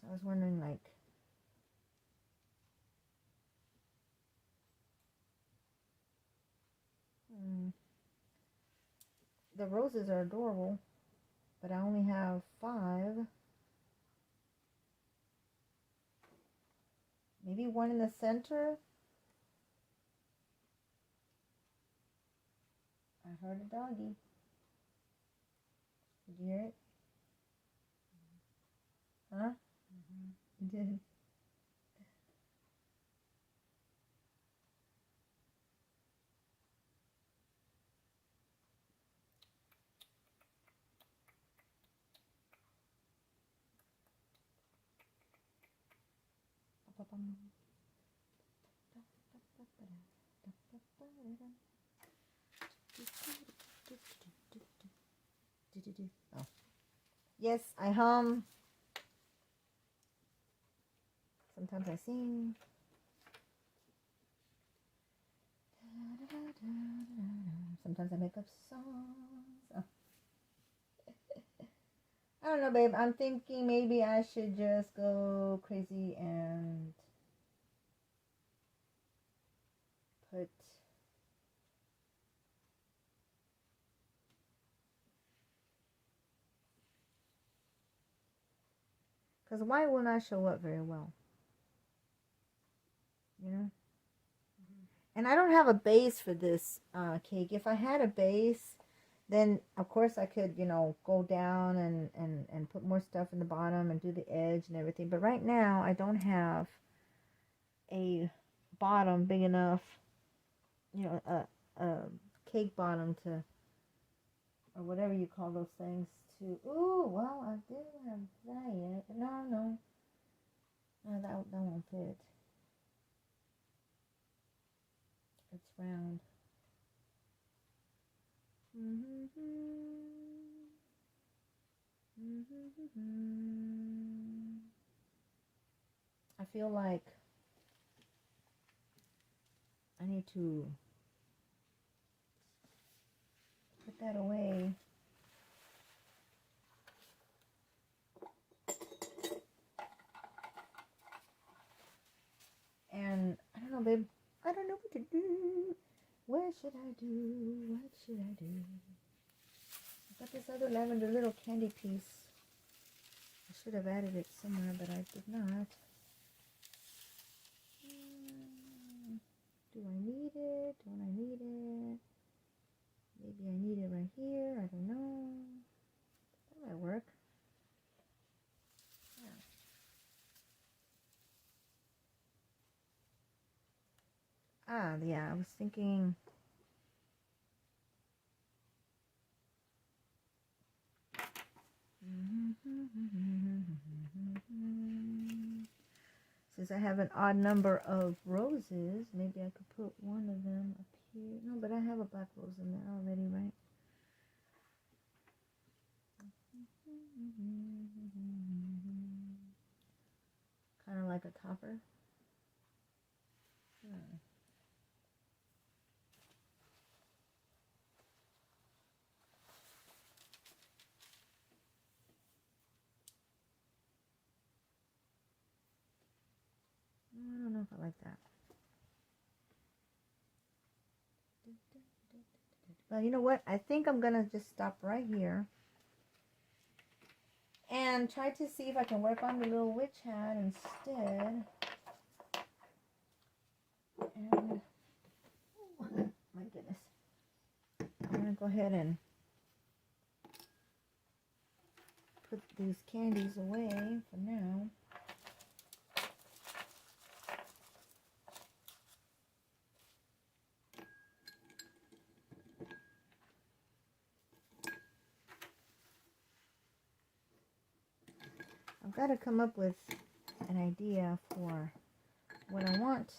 So I was wondering, like, the roses are adorable, but I only have 5. Maybe one in the center. I heard a doggy. Did you hear it? Huh? You did. Oh. Yes, I hum. Sometimes I sing. Sometimes I make up songs. Oh. I don't know, babe. I'm thinking maybe I should just go crazy and put because white will not show up very well, you know. And I don't have a base for this cake. If I had a base, then of course I could, you know, go down and put more stuff in the bottom and do the edge and everything. But right now I don't have a bottom big enough, you know, cake bottom to, or whatever you call those things to. Ooh, well, I didn't have that yet. No, that won't fit. It's round. I feel like I need to put that away. And I don't know, babe. I don't know what to do. What should I do? What should I do? I've got this other lavender little candy piece. I should have added it somewhere, but I did not. Do I need it? Don't I need it? Maybe I need it right here. I don't know. That might work. Yeah. Yeah, I was thinking. Since I have an odd number of roses, maybe I could put one of them up here. No, but I have a black rose in there already, right? Kind of like a topper. I don't know if I like that. Well, you know what? I think I'm going to just stop right here and try to see if I can work on the little witch hat instead. And, oh my goodness. I'm going to go ahead and put these candies away for now. I've got to come up with an idea for what I want.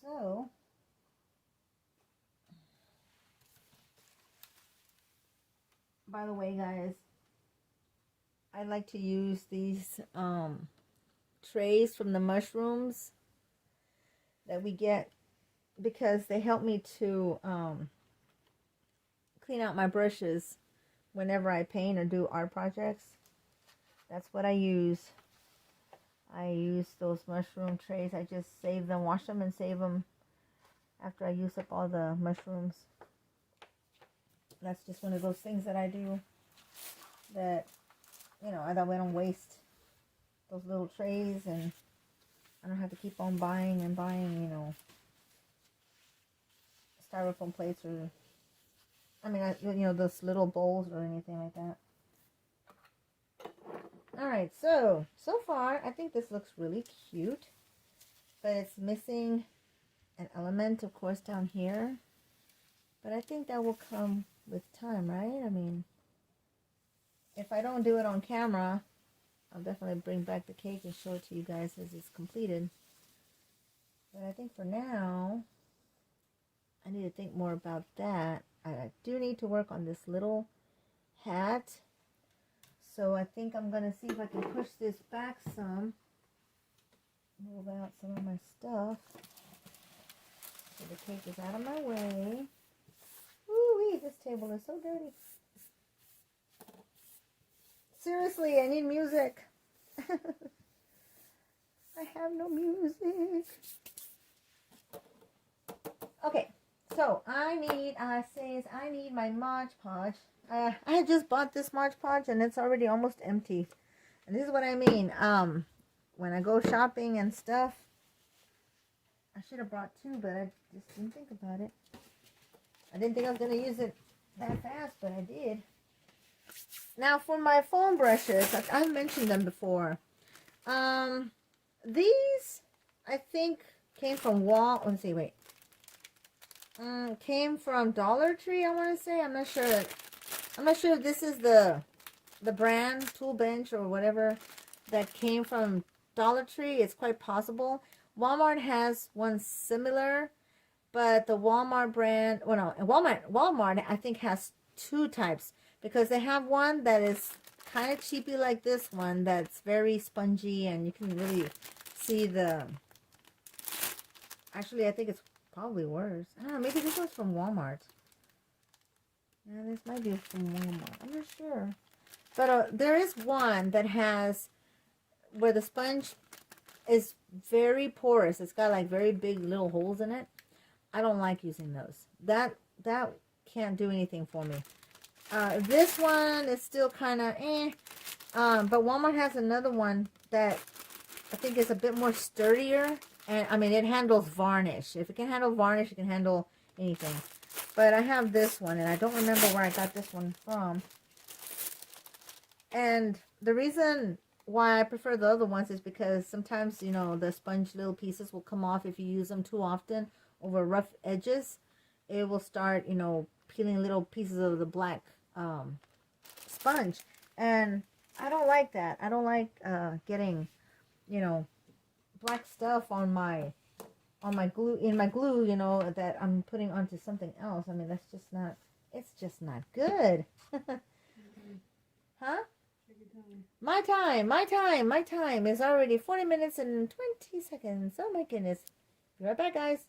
So, by the way, guys, I like to use these trays from the mushrooms that we get because they help me to clean out my brushes whenever I paint or do art projects. That's what I use. I use those mushroom trays. I just save them, wash them, and save them after I use up all the mushrooms. That's just one of those things that I do that, you know, that way I don't waste those little trays, and I don't have to keep on buying and buying, you know, styrofoam plates or, I mean, you know, those little bowls or anything like that. Alright, so far, I think this looks really cute, but it's missing an element, of course, down here. But I think that will come with time, right? I mean, if I don't do it on camera, I'll definitely bring back the cake and show it to you guys as it's completed. But I think for now, I need to think more about that. I do need to work on this little hat. So I think I'm going to see if I can push this back some. Move out some of my stuff. So the cake is out of my way. Woo-wee, this table is so dirty. Seriously, I need music. I have no music. Okay, so I need my Mod Podge. I had just bought this Mod Podge and it's already almost empty. And this is what I mean. When I go shopping and stuff, I should have brought two, but I just didn't think about it. I didn't think I was going to use it that fast, but I did. Now for my foam brushes, I've mentioned them before. These I think came from let's see, wait. Came from Dollar Tree, I want to say. I'm not sure. I'm not sure if this is the brand Tool Bench or whatever that came from Dollar Tree. It's quite possible. Walmart has one similar, but the Walmart brand, well, no, Walmart I think has two types, because they have one that is kind of cheapy like this one that's very spongy, and you can really see the, actually I think it's probably worse. I don't know, maybe this one's from Walmart. Yeah, this might be from Walmart. I'm not sure. But there is one that has, where the sponge is very porous. It's got like very big little holes in it. I don't like using those. That can't do anything for me. This one is still kind of but Walmart has another one that I think is a bit more sturdier. And I mean, it handles varnish. If it can handle varnish, it can handle anything. But I have this one, and I don't remember where I got this one from. And the reason why I prefer the other ones is because sometimes, you know, the sponge little pieces will come off if you use them too often over rough edges. It will start, you know, peeling little pieces of the black sponge. And I don't like that. I don't like getting, you know, black stuff on my glue, you know, that I'm putting onto something else. I mean, that's just not, it's just not good. Huh? My time is already 40 minutes and 20 seconds. Oh my goodness. Be right back, guys.